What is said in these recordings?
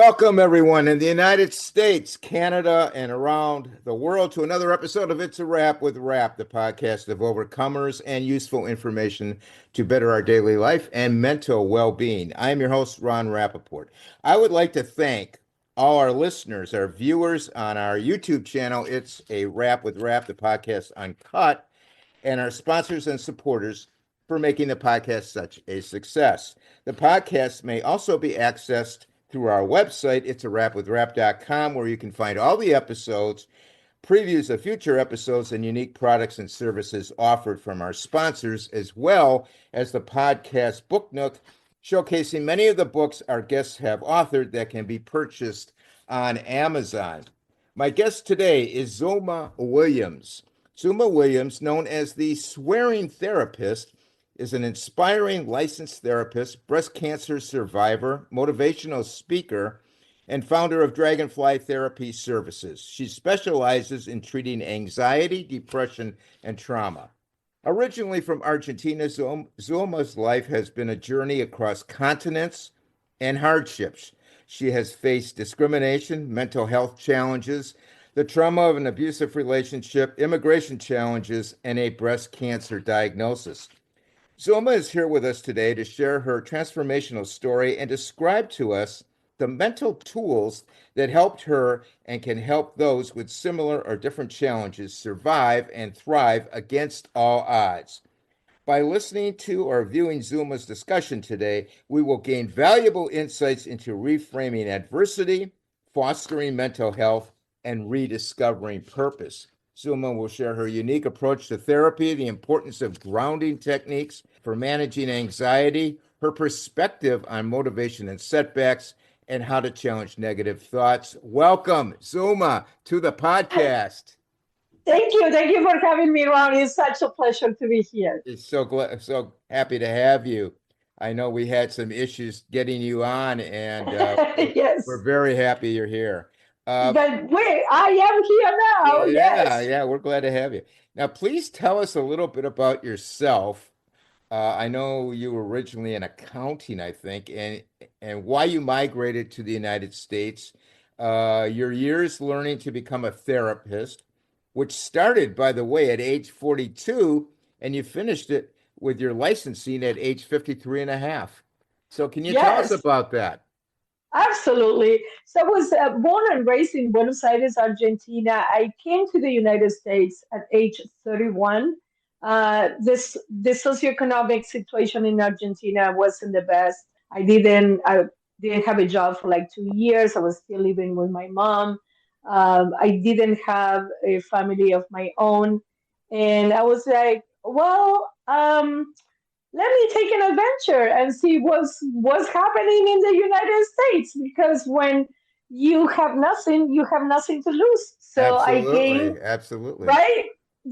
Welcome, everyone in the United States, Canada, and around the world to another episode of It's a Wrap with Rap, the podcast of overcomers and useful information to better our daily life and mental well-being. I am your host, Ron Rappaport. I would like to thank all our listeners, our viewers on our YouTube channel, It's a Wrap with Rap, the podcast uncut, and our sponsors and supporters for making the podcast such a success. The podcast may also be accessed through our website, it's a wrapwithrap.com, where you can find all the episodes, previews of future episodes, and unique products and services offered from our sponsors, as well as the podcast Book Nook, showcasing many of the books our guests have authored that can be purchased on Amazon. My guest today is Zulma Williams. Zulma Williams, known as the Swearing Therapist, is an inspiring licensed therapist, breast cancer survivor, motivational speaker, and founder of Dragonfly Therapy Services. She specializes in treating anxiety, depression, and trauma. Originally from Argentina, Zulma's life has been a journey across continents and hardships. She has faced discrimination, mental health challenges, the trauma of an abusive relationship, immigration challenges, and a breast cancer diagnosis. Zulma is here with us today to share her transformational story and describe to us the mental tools that helped her and can help those with similar or different challenges survive and thrive against all odds. By listening to or viewing Zulma's discussion today, we will gain valuable insights into reframing adversity, fostering mental health, and rediscovering purpose. Zulma will share her unique approach to therapy, the importance of grounding techniques for managing anxiety, her perspective on motivation and setbacks, and how to challenge negative thoughts. Welcome, Zulma, to the podcast. Thank you. Thank you for having me, Ron. It's such a pleasure to be here. It's so happy to have you. I know we had some issues getting you on, and we're Yes. very happy you're here. But wait, I am here now. Yes. Yeah, we're glad to have you. Now, please tell us a little bit about yourself. I know you were originally in accounting, I think, and why you migrated to the United States, your years learning to become a therapist, which started, by the way, at age 42, and you finished it with your licensing at age 53 and a half. So can you tell us Yes. about that? Absolutely. So I was born and raised in Buenos Aires, Argentina. I came to the United States at age 31. The socioeconomic situation in Argentina wasn't the best. I didn't have a job for like 2 years. I was still living with my mom. I didn't have a family of my own, and I was like, well, let me take an adventure and see what's happening in the United States, because when you have nothing to lose. So I came, Absolutely. right?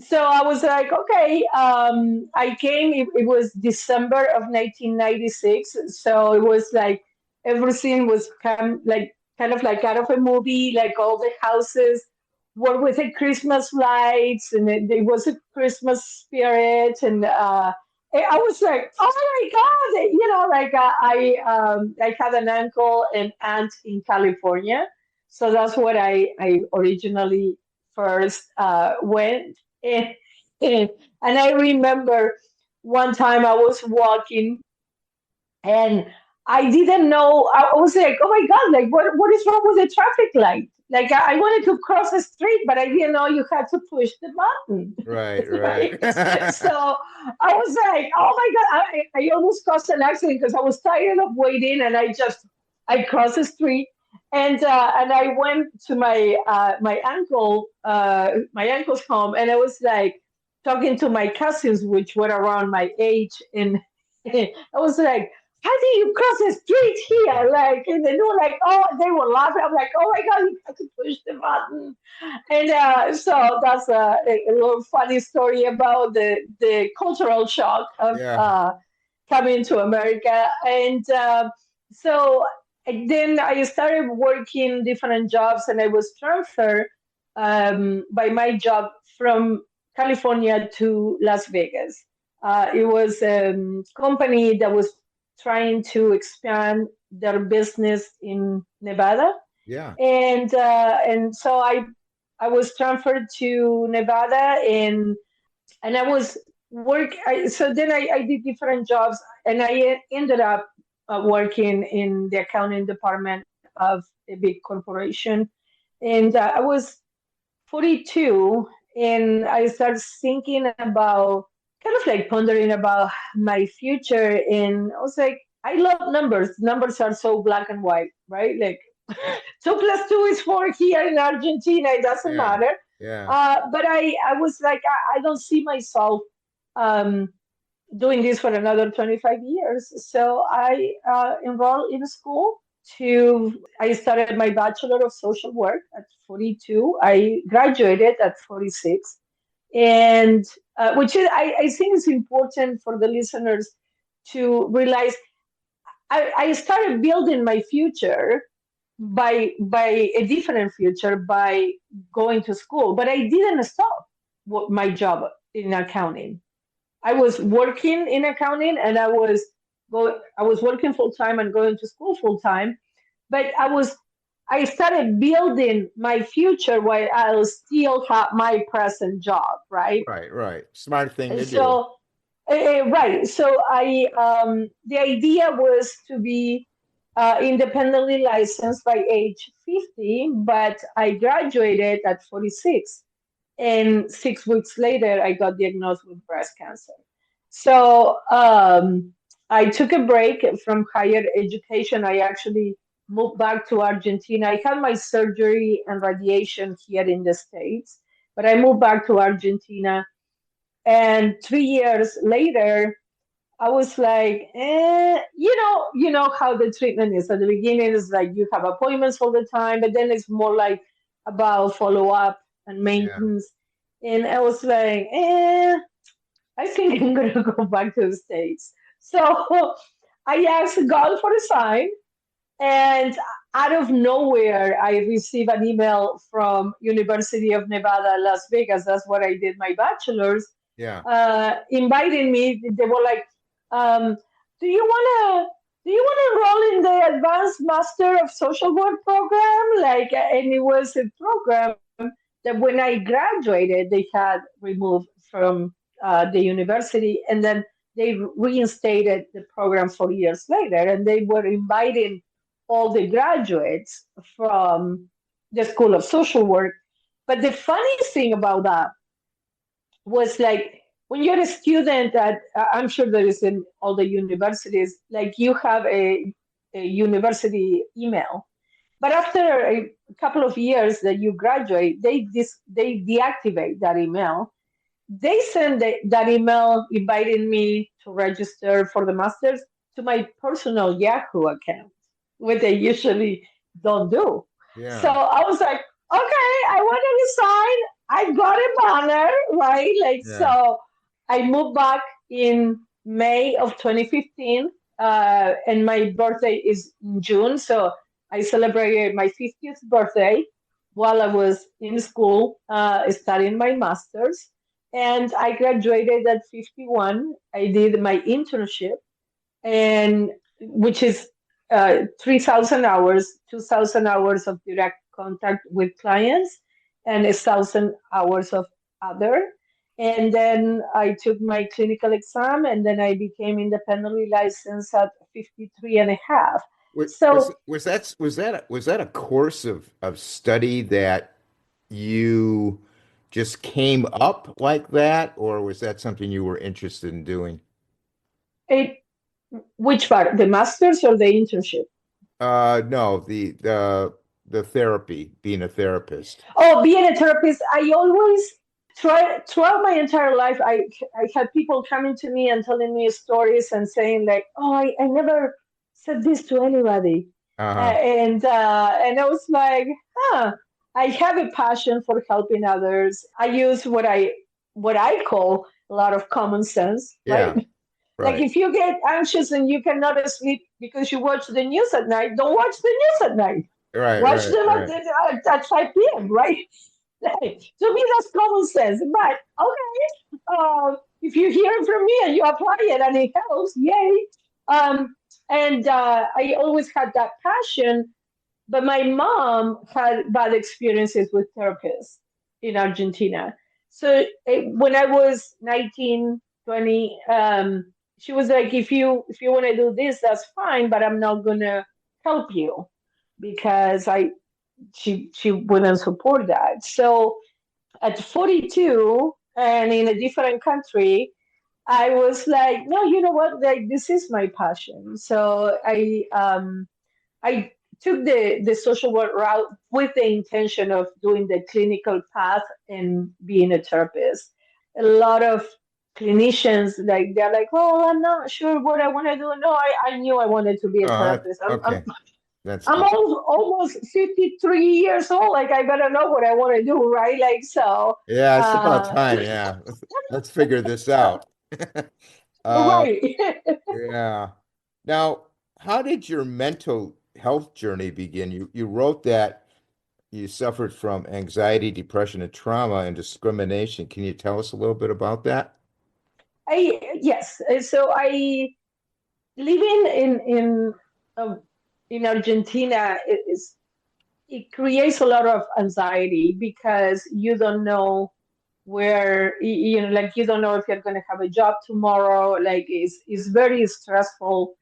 So I was like, okay, I came, it was December of 1996. So it was like everything was kind of like out of a movie, like all the houses were with the Christmas lights, and there was a Christmas spirit. And I was like, oh my God, like I had an uncle and aunt in California. So that's what I originally first went. And, and I remember one time I was walking, and I didn't know. I was like, "Oh my God! Like, what is wrong with the traffic light?" Like, I wanted to cross the street, but I didn't know you had to push the button, Right, right. right? So I was like, "Oh my God!" I almost caused an accident because I was tired of waiting, and I crossed the street, and I went to my uncle's home, and I was like talking to my cousins, which were around my age, and I was like, how do you cross the street here? Like, and they were like, oh, they were laughing. I'm like, oh my God, you have to push the button. And so that's a little funny story about the cultural shock of Yeah. coming to America. And so then I started working different jobs, and I was transferred by my job from California to Las Vegas. It was a company that was trying to expand their business in Nevada, Yeah. and so I was transferred to Nevada, and I was so then I did different jobs, and I ended up working in the accounting department of a big corporation, and I was 42, and I started thinking about, kind of like pondering about my future, and I was like, I love numbers. Numbers are so black and white, right? Like 2 plus 2 is 4 here in Argentina. It doesn't Yeah. matter. Yeah. But I was like, I don't see myself um, doing this for another 25 years. So I enrolled in school I started my Bachelor of Social Work at 42. I graduated at 46. And which is, I think is important for the listeners to realize I started building my future by a different future by going to school, but I didn't stop my job in accounting. I was working in accounting, and I was working full time and going to school full time, but I started building my future while I still have my present job, right? Right. Right. Smart thing to do. So right. So the idea was to be independently licensed by age 50, but I graduated at 46. And 6 weeks later, I got diagnosed with breast cancer. So I took a break from higher education. I actually moved back to Argentina. I had my surgery and radiation here in the States, but I moved back to Argentina. And 3 years later, I was like, you know how the treatment is. At the beginning, it's like you have appointments all the time, but then it's more like about follow up and Yeah. maintenance. And I was like, I think I'm gonna go back to the States. So I asked God for a sign, and out of nowhere, I received an email from University of Nevada, Las Vegas. That's where I did my bachelor's, Yeah. inviting me. They were like, um, "Do you wanna enroll in the Advanced Master of Social Work program?" Like, and it was a program that when I graduated, they had removed from the university, and then they reinstated the program 4 years later, and they were inviting all the graduates from the School of Social Work. But the funny thing about that was like when you're a student at, I'm sure there is in all the universities, like you have a university email. But after a couple of years that you graduate, they deactivate that email. They send that email inviting me to register for the masters to my personal Yahoo account, which they usually don't do. So Yeah. I was like, okay, I want to resign. I got a banner, right? Like, Yeah. so I moved back in May of 2015, and my birthday is in June. So I celebrated my 50th birthday while I was in school, studying my master's, and I graduated at 51. I did my internship, and which is 3,000 hours, 2,000 hours of direct contact with clients, and 1,000 hours of other. And then I took my clinical exam, and then I became independently licensed at 53 and a half. So Was that a course of study that you just came up like that, or was that something you were interested in doing? it, which part, the master's or the internship? No, the therapy, being a therapist. Oh, being a therapist, I always try throughout my entire life. I had people coming to me and telling me stories and saying like, "Oh, I never said this to anybody," Uh-huh. and I was like, "Huh." I have a passion for helping others. I use what I call a lot of common sense, right? Yeah, Like right. if you get anxious and you cannot sleep because you watch the news at night, don't watch the news at night. Right, Watch right, them right. at 5 p.m., right? To me, that's common sense. But okay, if you hear it from me and you apply it and it helps, yay. And I always had that passion. But my mom had bad experiences with therapists in Argentina. So when I was 19, 20, she was like, if you want to do this, that's fine, but I'm not gonna help you because she wouldn't support that. So at 42 and in a different country, I was like, no, you know what? Like this is my passion. So I took the social work route with the intention of doing the clinical path and being a therapist. A lot of clinicians like they're like, oh, I'm not sure what I want to do. No, I knew I wanted to be a Oh, therapist. okay. That's I'm good. almost 53 years old. Like I gotta know what I want to do, right? Like so. Yeah, it's about Uh, time. Yeah. Let's figure this out. Uh, right. yeah. Now, how did your mental health journey begin? You wrote that you suffered from anxiety, depression, and trauma and discrimination. Can you tell us a little bit about that? Yes. So I living um, in Argentina it creates a lot of anxiety because you don't know where like you don't know if you're going to have a job tomorrow. Like it's very stressful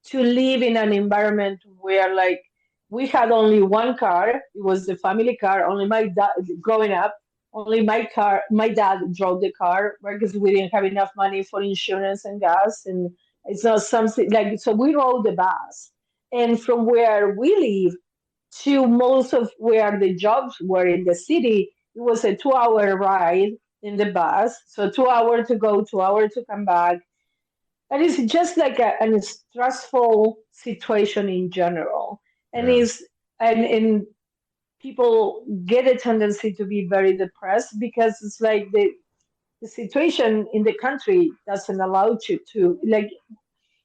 to live in an environment where like we had only one car. It was the family car. Only my dad growing up. Only my car. My dad drove the car right, because we didn't have enough money for insurance and gas, and it's not something like so. We rode the bus, and from where we live to most of where the jobs were in the city, it was a 2 hour ride in the bus. So 2 hours to go, 2 hours to come back, and it's just like a stressful situation in general. And Yeah. is and people get a tendency to be very depressed because it's like the situation in the country doesn't allow you to like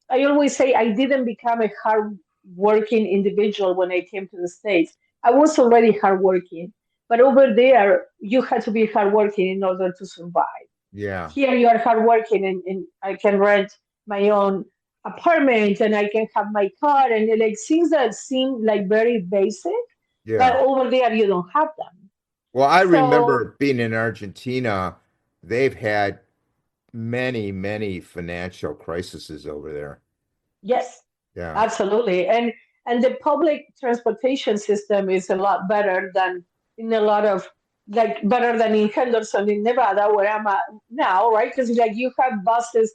I always say I didn't become a hard working individual when I came to the States. I was already hardworking, but over there you had to be hardworking in order to survive. Yeah. Here you are hardworking and I can rent my own apartment and I can have my car and like things that seem like very basic, but Yeah. over there you don't have them. Well, I So remember being in Argentina. They've had many, many financial crises over there. yes, Yeah. absolutely. And the public transportation system is a lot better than in a lot of like better than in Henderson in Nevada where I'm at now, right? Because like you have buses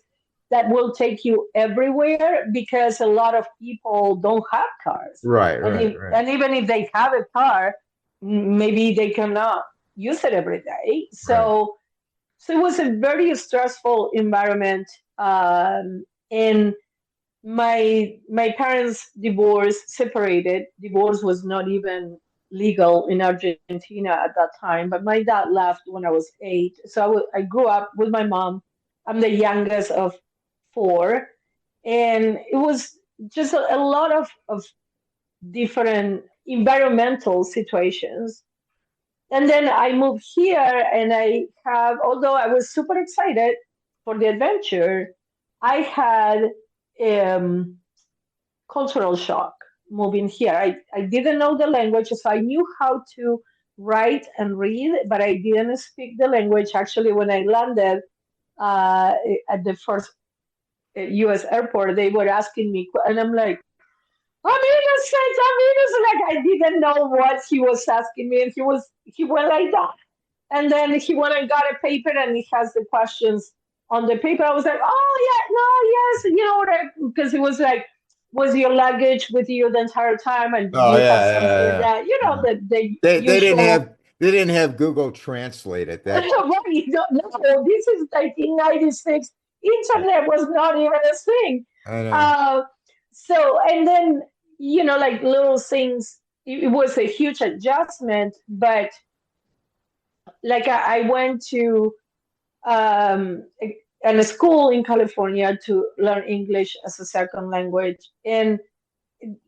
that will take you everywhere because a lot of people don't have cars. Right, And right, right. even if they have a car, maybe they cannot use it every day. Right. So it was a very stressful environment. And my parents divorced separated. Divorce was not even legal in Argentina at that time, but my dad left when I was 8, so I grew up with my mom. I'm the youngest of four, and it was just a lot of different environmental situations. And then I moved here and I have, although I was super excited for the adventure, I had um, cultural shock moving here. I didn't know the language, so I knew how to write and read, but I didn't speak the language. Actually, when I landed uh, at the first US airport, they were asking me, and I'm like, I'm innocent. Like I didn't know what he was asking me, and he went like that. And then he went and got a paper and he has the questions on the paper. I was like, oh, yeah, no, yes. You know what? Because it was like, was your luggage with you the entire time? And did Oh you have yeah, something yeah, that, you know, yeah. the They usual, didn't have Google Translate at that what you don't know. This is 1996. time. Internet was not even a thing. I know. Uh, so, and then, like little things, it was a huge adjustment, but like I went to um, a school in California to learn English as a second language, and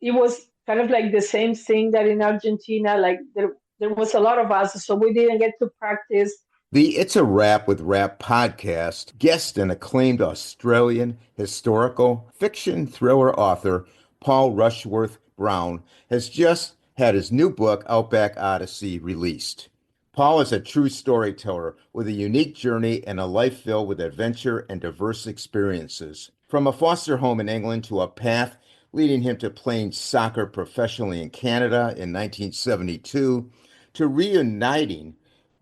it was kind of like the same thing that in Argentina. Like there was a lot of us, so we didn't get to practice The It's a Wrap with Rap podcast guest and acclaimed Australian historical fiction thriller author Paul Rushworth Brown has just had his new book, Outback Odyssey, released. Paul is a true storyteller with a unique journey and a life filled with adventure and diverse experiences. From a foster home in England to a path leading him to playing soccer professionally in Canada in 1972, to reuniting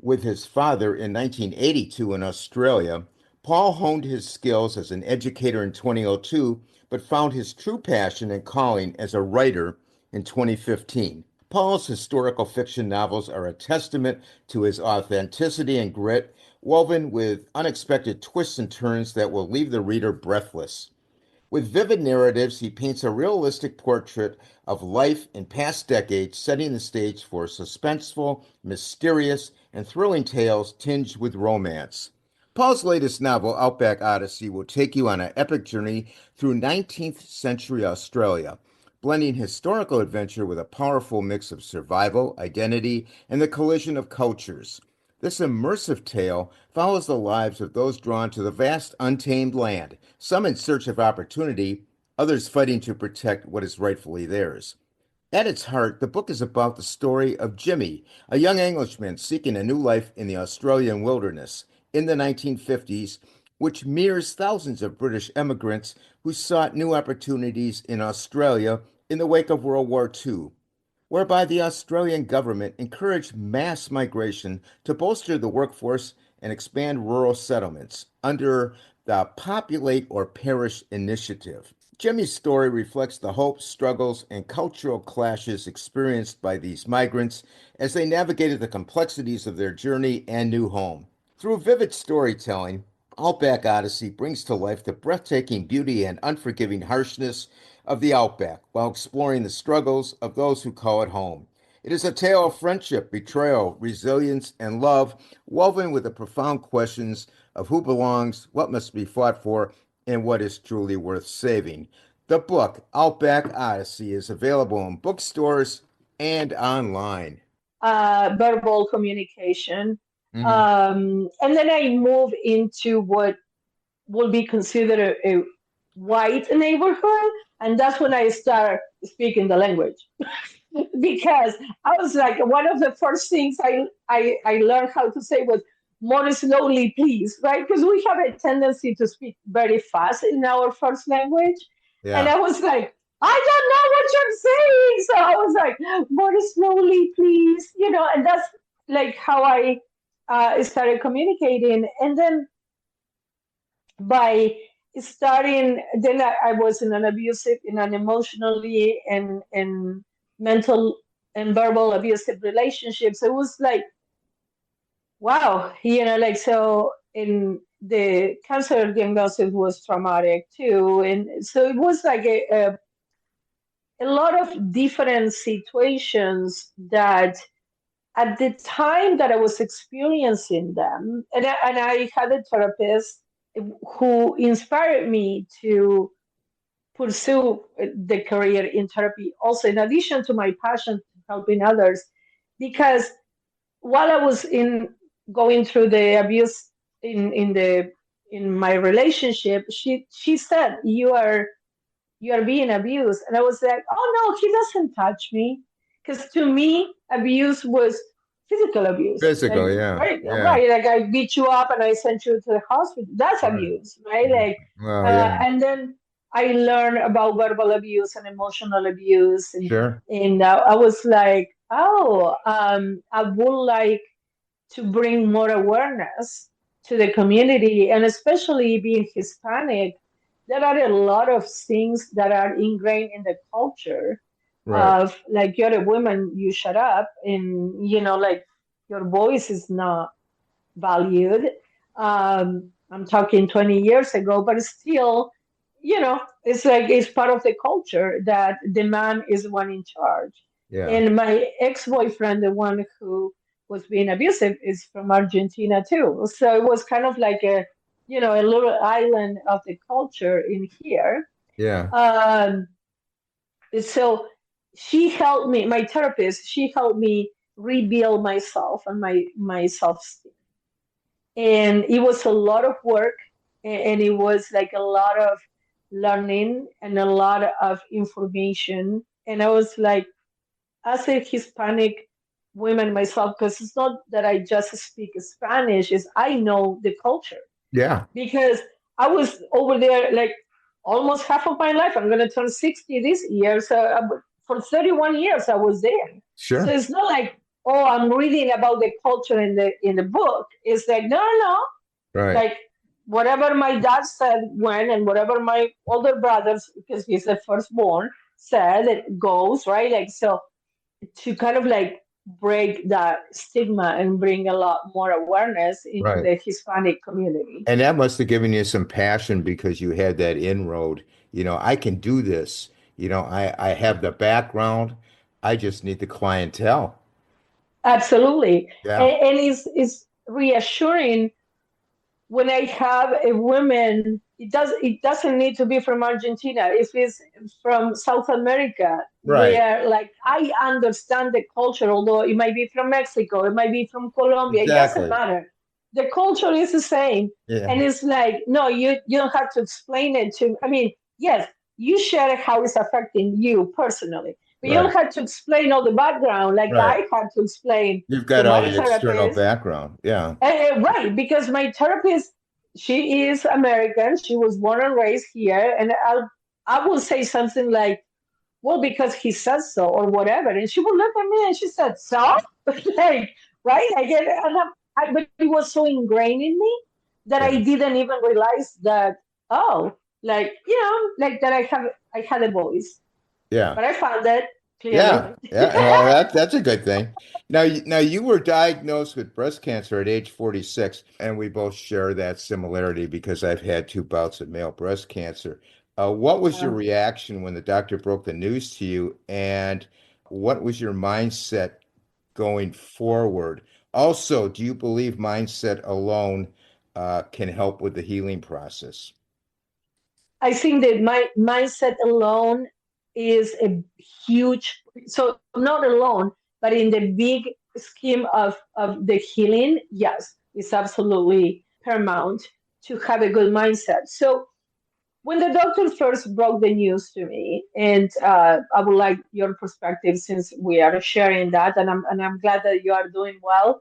with his father in 1982 in Australia, Paul honed his skills as an educator in 2002, but found his true passion and calling as a writer in 2015. Paul's historical fiction novels are a testament to his authenticity and grit, woven with unexpected twists and turns that will leave the reader breathless. With vivid narratives, he paints a realistic portrait of life in past decades, setting the stage for suspenseful, mysterious, and thrilling tales tinged with romance. Paul's latest novel, Outback Odyssey, will take you on an epic journey through 19th century Australia, blending historical adventure with a powerful mix of survival, identity, and the collision of cultures. This immersive tale follows the lives of those drawn to the vast, untamed land, some in search of opportunity, others fighting to protect what is rightfully theirs. At its heart, the book is about the story of Jimmy, a young Englishman seeking a new life in the Australian wilderness in the 1950s, which mirrors thousands of British emigrants who sought new opportunities in Australia in the wake of World War II, whereby the Australian government encouraged mass migration to bolster the workforce and expand rural settlements under the Populate or Perish initiative. Jimmy's story reflects the hopes, struggles, and cultural clashes experienced by these migrants as they navigated the complexities of their journey and new home. Through vivid storytelling, Outback Odyssey brings to life the breathtaking beauty and unforgiving harshness of the Outback while exploring the struggles of those who call it home. It is a tale of friendship, betrayal, resilience, and love, woven with the profound questions of who belongs, what must be fought for, and what is truly worth saving. The book, Outback Odyssey, is available in bookstores and online. Verbal communication. Mhm. And then I moved into what will be considered a white neighborhood. And that's when I start speaking the language. Because I was like, one of the first things I learned how to say was more slowly, please, right? Because we have a tendency to speak very fast in our first language. And Yeah, I was like, I don't know what you're saying. So I was like, more slowly, please, and that's like how I started communicating. And then by starting, then I was in an abusive, in an emotionally and mental and verbal abusive relationships. It was like, wow, like, so in the cancer diagnosis was traumatic too. And so it was like a lot of different situations that at the time that I was experiencing them, and I had a therapist who inspired me to pursue the career in therapy, also in addition to my passion to helping others, because while I was in going through the abuse in my relationship, she said, you are being abused. And I was like, oh no, he doesn't touch me. Because to me, abuse was physical abuse. Like, physical. Yeah, right, yeah, right. Like I beat you up and I sent you to the hospital. That's right. abuse, right? Mhm. Like, Well, yeah, and then I learned about verbal abuse and emotional abuse. sure. And I was like, oh, I would like to bring more awareness to the community, and especially being Hispanic, there are a lot of things that are ingrained in the culture Right. of like, you're a woman, you shut up, and like, your voice is not valued. I'm talking 20 years ago, but still, it's like it's part of the culture that the man is the one in charge. Yeah, And my ex-boyfriend, the one who was being abusive, is from Argentina too. So it was kind of like a little island of the culture in here. yeah, Um, so she helped me, my therapist, she helped me rebuild myself and my self-esteem. and it was a lot of work, and it was like a lot of learning and a lot of information. And I was like, as a Hispanic woman myself, because it's not that I just speak Spanish, is I know the culture, Yeah, because I was over there like almost half of my life. I'm going to turn 60 this year. So for 31 years, I was there. So sure. it's not like, oh, I'm reading about the culture in the book. It's like, no, no, no. Right, Like whatever my dad said when, and whatever my older brothers, because he's the firstborn, said, it goes, right? Like, so to kind of like break that stigma and bring a lot more awareness into right. the Hispanic community. And that must have given you some passion because you had that inroad. I can do this. I have the background. I just need the clientele. Absolutely. Yeah, And it's reassuring when I have a woman, it doesn't need to be from Argentina. If it's from South America, right. where like I understand the culture, although it might be from Mexico, it might be from Colombia, it doesn't Exactly. matter. The culture is the same. Yeah, And it's like, no, you don't have to explain it to, I mean, yes, you share how it's affecting you personally, but you don't right, have to explain all the background like right. I had to explain You've to got all my the external therapist. background. Yeah, Right, because my therapist, she is American. She was born and raised here, and I will say something like, "Well, because he says so," or whatever, and she would look at me and she said, "So," like, right? I get, but it was so ingrained in me that yeah, I didn't even realize that. Oh, like like that I had a voice, yeah. but I found it clearly. Yeah, yeah. Well, that's a good thing. Now you were diagnosed with breast cancer at age 46, and we both share that similarity because I've had two bouts of male breast cancer. What was your reaction when the doctor broke the news to you, and what was your mindset going forward? Also, do you believe mindset alone can help with the healing process? I think that my mindset alone is a huge, so not alone, but in the big scheme of the healing, yes, it's absolutely paramount to have a good mindset. So when the doctor first broke the news to me, and I would like your perspective since we are sharing that, and I'm glad that you are doing well.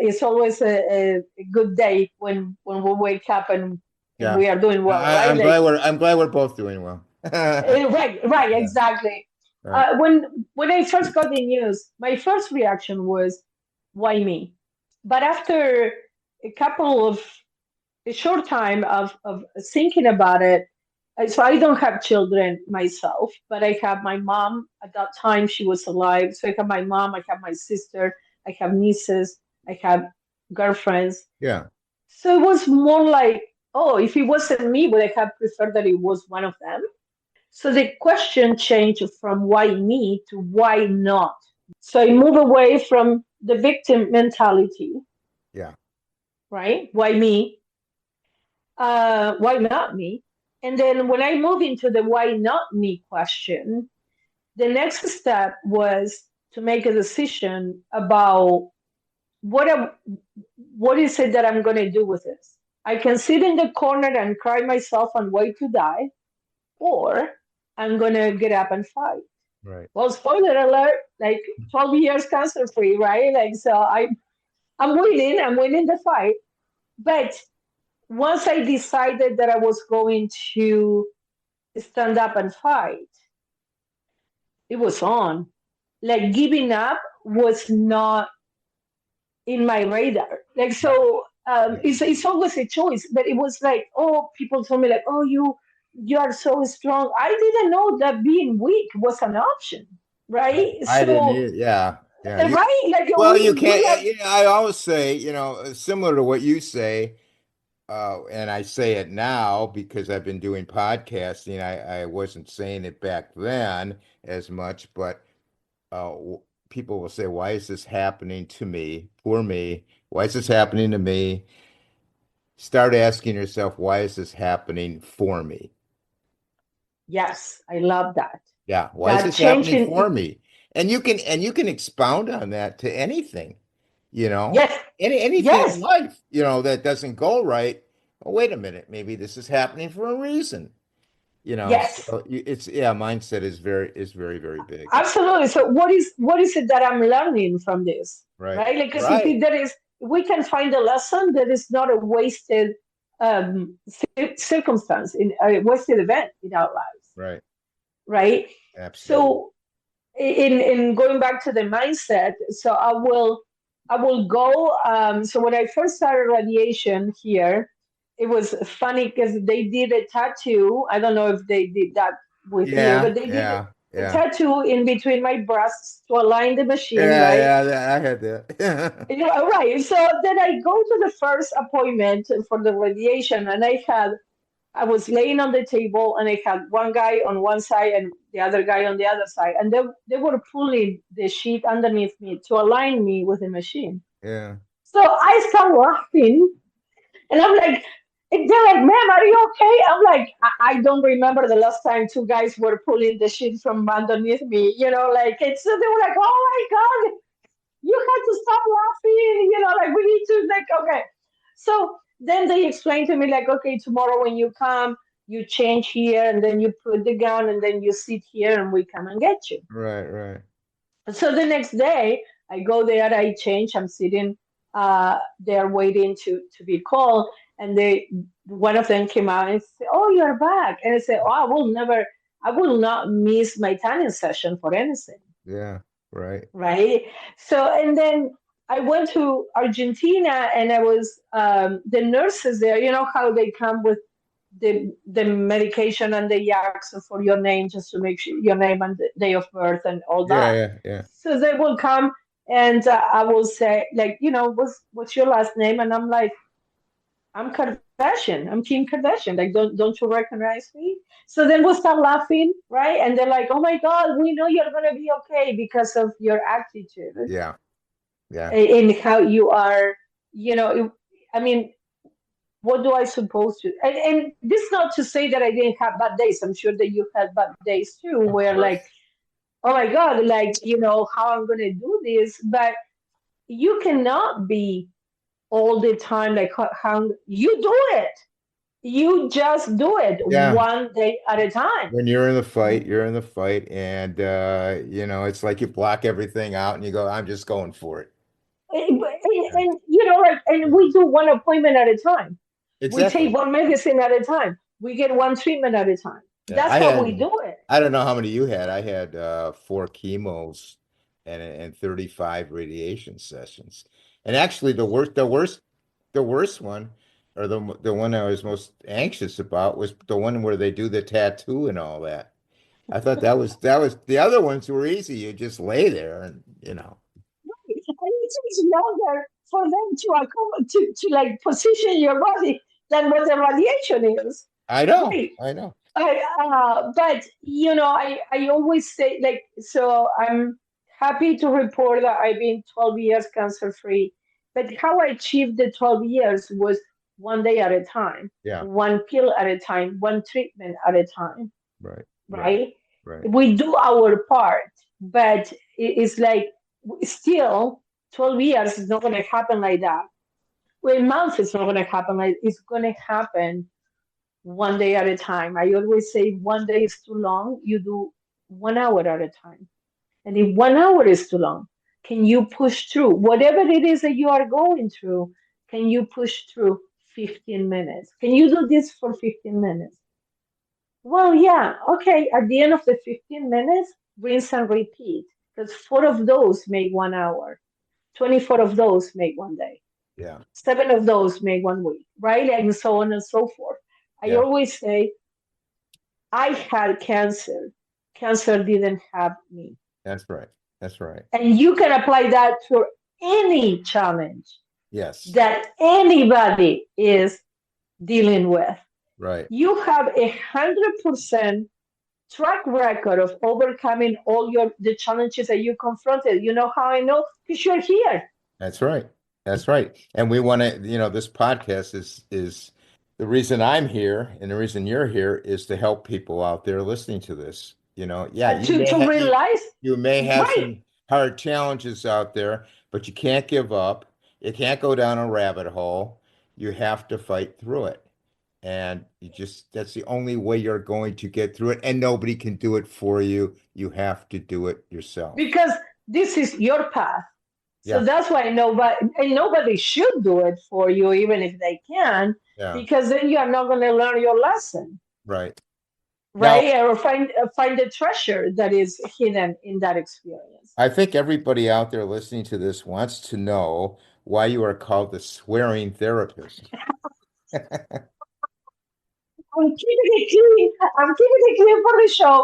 It's always a good day when we wake up and Yeah, we are doing well, I, right? I'm Like, glad we're both doing well. right, Yeah, exactly. right. When I first got the news, my first reaction was, "Why me?" But after a couple of a short time of thinking about it, so I don't have children myself, but I have my mom at that time, she was alive. So I have my mom, I have my sister, I have nieces, I have girlfriends. Yeah. So it was more like, oh, if it wasn't me, would I have preferred that it was one of them? So the question changed from why me to why not. So I move away from the victim mentality, Yeah. right? Why me? Why not me? And then when I move into the why not me question, the next step was to make a decision about what am, what is it that I'm going to do with this. I can sit in the corner and cry myself and wait to die, or I'm going to get up and fight. Right. Well, spoiler alert, like 12 years cancer free, right? Like, so I'm winning the fight. But once I decided that I was going to stand up and fight, it was on. Like giving up was not in my radar. Like Yeah. so, Yeah. it's always a choice. But it was like, oh, people told me like, oh, you are so strong. I didn't know that being weak was an option, right? I didn't So, either. Yeah. Yeah. right, like Well, you we can't. are. I always say, similar to what you say, and I say it now because I've been doing podcasting. I wasn't saying it back then as much, but people will say, "Why is this happening to me? Poor me. Why is this happening to me?" Start asking yourself, "Why is this happening for me?" Yes, I love that. Yeah, why is That this happening changing. for me? And you can expound on that to anything. you know, Yes. anything in Yes. life, that doesn't go right. Oh, wait a minute, maybe this is happening for a reason, Yes. so it's yeah, mindset is very, very big. Absolutely. So what is it that I'm learning from this? Right. Right? Like, because Right. if we can find a lesson that is not a wasted circumstance in a wasted event in our lives, Right. right? Absolutely. So in going back to the mindset, so I will go. So when I first started radiation here, it was funny because they did a tattoo. I don't know if they did that with you, Yeah. but they did Yeah. a Yeah. tattoo in between my breasts to align the machine, Yeah. right? Yeah. I had that. Yeah, right. So then I go to the first appointment for the radiation, and I was laying on the table, and I had one guy on one side and the other guy on the other side, and they were pulling the sheet underneath me to align me with the machine. Yeah. So I start laughing, and I'm like, and they're like, "Ma'am, are you okay?" I'm like, I don't remember the last time two guys were pulling the sheet from underneath me. Like it's. So they were like, "Oh my god, you have to stop laughing." Like we need to like okay. So then they explained to me like, okay, tomorrow when you come, you change here, and then you put the gown, and then you sit here, and we come and get you. Right. Right. So the next day, I go there, I change, I'm sitting there waiting to be called, and one of them came out and said, "Oh, you're back," and I said, "Oh, I will not miss my tanning session for anything." Yeah. Right. Right? So, and then I went to Argentina, and I was the nurses there. You know how they come with the medication, and they ask for your name just to make sure your name and the day of birth and all Yeah. that. Yeah. Yeah. So they will come, and I will say like, what's your last name? And I'm like, I'm Kardashian. I'm Kim Kardashian. Like, don't you recognize me? So then we'll start laughing, right? And they're like, "Oh my God, we know you're gonna be okay because of your attitude Yeah. Yeah. in how you are." I mean, what do I suppose to? And this not to say that I didn't have bad days. I'm sure that you had bad days too, Of where like, course. oh my God, like how I'm gonna do this, but you cannot be all the time like how you do it. You just do it Yeah. one day at a time. When you're in the fight, you're in the fight, and it's like you block everything out and you go, I'm just going for it. Yeah. And like, and Yeah. we do one appointment at a time. We take Exactly. one medicine at a time. We get one treatment at a time. Yeah. That's how we do it. I don't know how many you had. I had four chemos and 35 radiation sessions. And actually the worst one, or the one I was most anxious about was the one where they do the tattoo and all that. I thought that was the other ones were easy. You just lay there and. And it takes longer for them to like position your body than what the radiation is. I know. Right. I know. But I always say like, so I'm happy to report that I've been 12 years cancer free. But how I achieved the 12 years was one day at a time, Yeah. one pill at a time, one treatment at a time, Right. Right. right? Right. We do our part, but it's like still 12 years is not going to happen like that. Well, a month is not going to happen like it's going to happen one day at a time. I always say one day is too long, you do 1 hour at a time. And if 1 hour is too long, can you push through whatever it is that you are going through? Can you push through 15 minutes? Can you do this for 15 minutes? Well, yeah, okay. At the end of the 15 minutes, rinse and repeat. Because four of those make 1 hour, 24 of those make one day, Yeah. seven of those make one week, right? And so on and so forth. I Yeah. always say, I had cancer. Cancer didn't have me. That's right. That's right. And you can apply that to any challenge Yes. that anybody is dealing with. Right. You have 100% track record of overcoming all the challenges that you confronted. You know how I know? Because you're here. That's right. That's right. And we want to, this podcast is the reason I'm here and the reason you're here is to help people out there listening to this. Yeah, To realize, you may have right? some hard challenges out there, but you can't give up. You can't go down a rabbit hole. You have to fight through it. And that's the only way you're going to get through it. And nobody can do it for you. You have to do it yourself. Because this is your path. So Yeah. that's why nobody should do it for you, even if they can, Yeah. because then you are not going to learn your lesson, Right. Now, right? Or find the treasure that is hidden in that experience. I think everybody out there listening to this wants to know why you are called the swearing therapist. I'm keeping it clean. I'm keeping it clean for the show.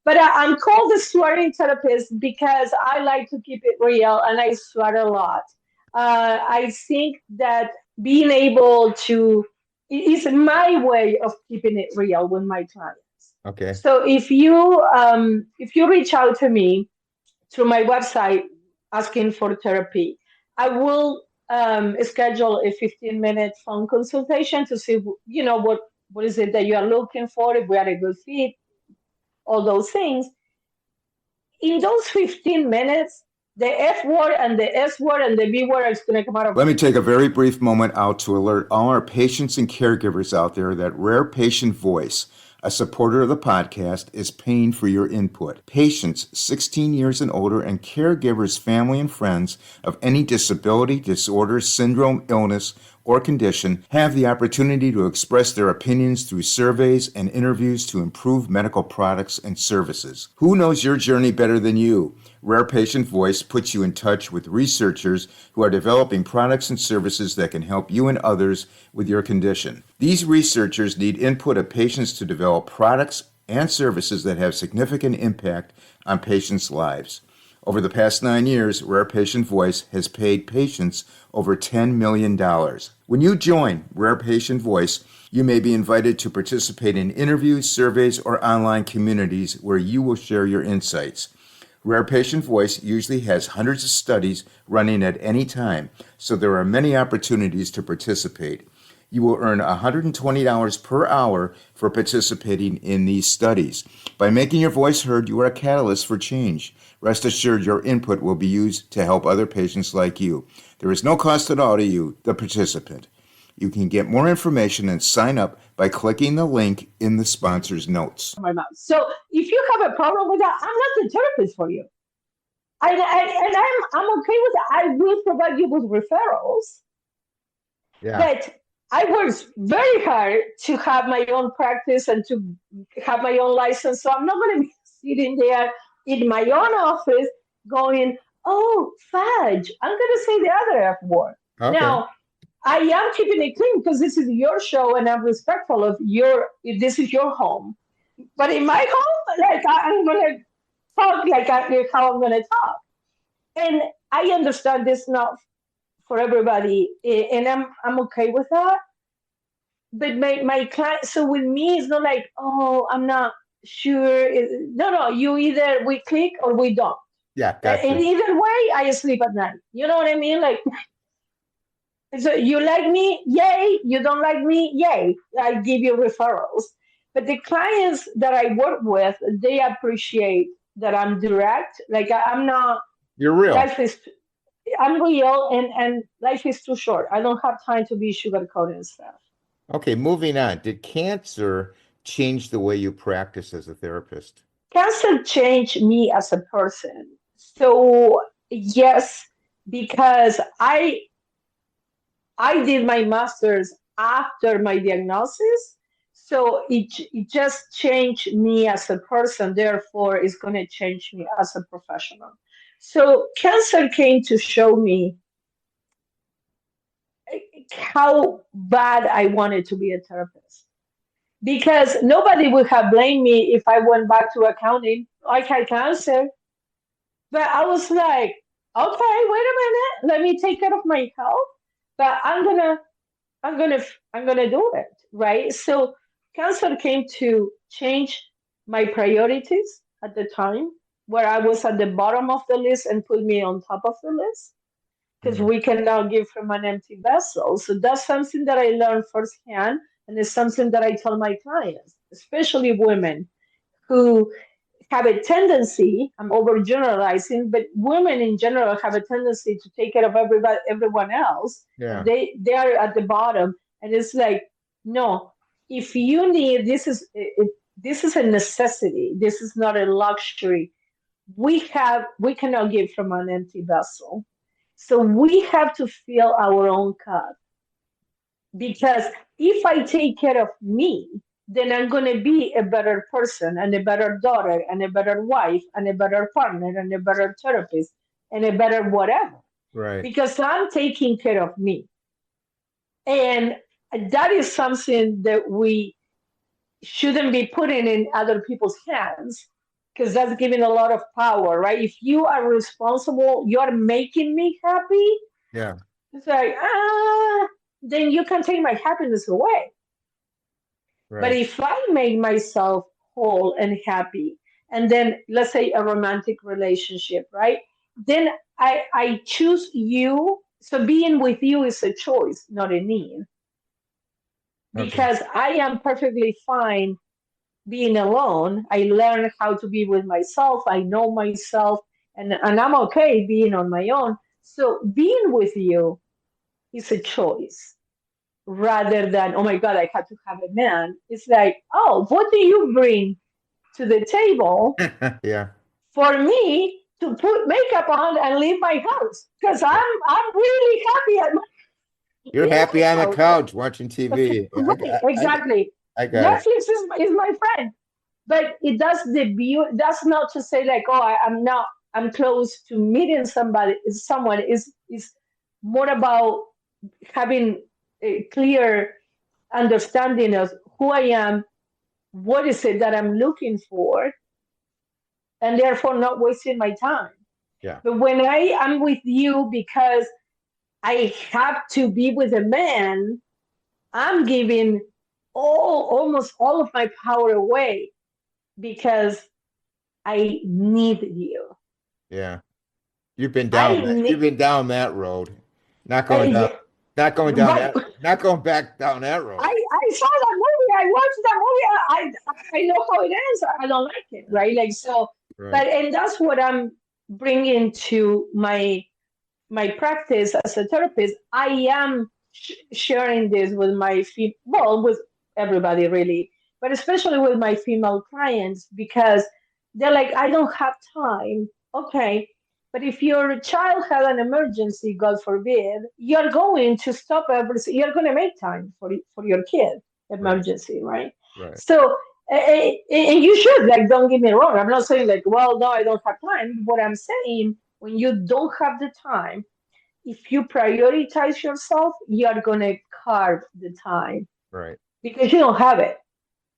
But I'm called the swearing therapist because I like to keep it real and I swear a lot. I think that being able to is my way of keeping it real with my clients. Okay. So if you reach out to me through my website asking for therapy, I will schedule a 15-minute phone consultation to see, what is it that you are looking for, if we are a good fit, all those things. In those 15 minutes, the F word and the S word and the B word is going to come out of Let my me mouth. take a very brief moment out to alert all our patients and caregivers out there that Rare Patient Voice, a supporter of the podcast, is paying for your input. Patients 16 years and older and caregivers, family, and friends of any disability, disorder, syndrome, illness, or condition have the opportunity to express their opinions through surveys and interviews to improve medical products and services. Who knows your journey better than you? Rare Patient Voice puts you in touch with researchers who are developing products and services that can help you and others with your condition. These researchers need input of patients to develop products and services that have significant impact on patients' lives. Over the past 9 years, Rare Patient Voice has paid patients over $10 million. When you join Rare Patient Voice, you may be invited to participate in interviews, surveys, or online communities where you will share your insights. Rare Patient Voice usually has hundreds of studies running at any time, so there are many opportunities to participate. You will earn $120 per hour for participating in these studies. By making your voice heard, you are a catalyst for change. Rest assured your input will be used to help other patients like you. There is no cost at all to you, the participant. You can get more information and sign up by clicking the link in the sponsor's notes. My mouth. So if you have a problem with that, I'm not the therapist for you. I'm okay with that. I will provide you with referrals. Yeah. But I worked very hard to have my own practice and to have my own license. So I'm not going to be sitting there in my own office going, oh, fudge, I'm going to say the other F word. Okay. Now, I am keeping it clean because this is your show and I'm respectful of this is your home. But in my home, like I'm going to talk how I'm going to talk. And I understand this not for everybody, and I'm okay with that. But my client, so with me, it's not like, oh, I'm not sure. No, you either we click or we don't. Yeah, And gotcha. either way, I sleep at night. You know what I mean? Like, so you like me, yay. You don't like me, yay. I give you referrals. But the clients that I work with, they appreciate that I'm direct. Like I'm not. You're real. Life is I'm real, and life is too short. I don't have time to be sugarcoating stuff. Okay, moving on. Did cancer change the way you practice as a therapist? Cancer changed me as a person. So yes, because I did my master's after my diagnosis. So it just changed me as a person. Therefore, it's going to change me as a professional. So cancer came to show me how bad I wanted to be a therapist because nobody would have blamed me if I went back to accounting. I had cancer, but I was like, okay, wait a minute, let me take care of my health. But I'm gonna do it, right? So cancer came to change my priorities at the time, where I was at the bottom of the list and put me on top of the list because Mhm. we can now give from an empty vessel. So that's something that I learned firsthand, and it's something that I tell my clients, especially women who have a tendency, I'm overgeneralizing, but women in general have a tendency to take care of everyone else, and Yeah. they are at the bottom. And it's like, no, if you need, this is a necessity. This is not a luxury. We cannot give from an empty vessel. So we have to fill our own cup, because if I take care of me, then I'm going to be a better person and a better daughter and a better wife and a better partner and a better therapist and a better whatever, Right. because I'm taking care of me. And that is something that we shouldn't be putting in other people's hands, because that's giving a lot of power, right? If you are responsible, you're making me happy. Yeah. It's like, then you can take my happiness away. But Right. if I make myself whole and happy, and then let's say a romantic relationship, right? Then I choose you. So being with you is a choice, not a need, Okay. because I am perfectly fine being alone. I learn how to be with myself. I know myself, and I'm okay being on my own. So being with you is a choice rather than, oh my God, I have to have a man. It's like, oh, what do you bring to the table Yeah. for me to put makeup on and leave my house? Because I'm really happy at You're in happy on my the house. couch watching TV. Yeah, Right, exactly. I got it. Netflix is my friend, but it does the beauty. That's not to say like, oh, I'm not. I'm close to meeting somebody. Someone is more about having a clear understanding of who I am, what is it that I'm looking for, and therefore not wasting my time. Yeah. But when I am with you because I have to be with a man, I'm giving almost all of my power away because I need you. Yeah. I You've need, been down that road. Not going down yeah, not going down right. that not going back down that road. I saw that movie. I watched that movie. I know how it ends. I don't like it, Yeah. right? Like so, Right. but and that's what I'm bringing to my practice as a therapist. I am sharing this with well, with everybody really, but especially with my female clients, because they're like, I don't have time. Okay, but if your child had an emergency, God forbid, you're going to stop everything. You're going to make time for your kid Right. emergency, right? Right. So. And you should, like, don't get me wrong. I'm not saying like, well, no, I don't have time. What I'm saying, when you don't have the time, if you prioritize yourself, you are going to carve the time Right. because you don't have it.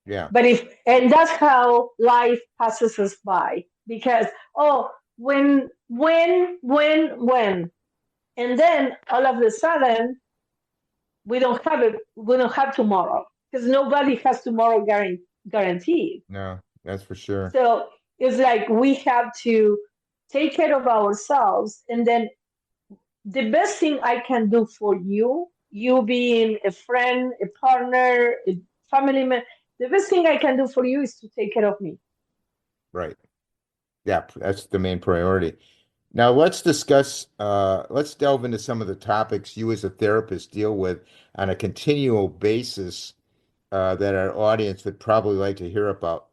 Yeah. But and that's how life passes us by, because, oh, when. And then all of a sudden, we don't have tomorrow because nobody has tomorrow guaranteed. No, that's for sure. So it's like we have to take care of ourselves, and then the best thing I can do for you, you being a friend, a partner, a family member, the best thing I can do for you is to take care of me. Right. Yeah, that's the main priority. Now let's delve into some of the topics you as a therapist deal with on a continual basis that our audience would probably like to hear about.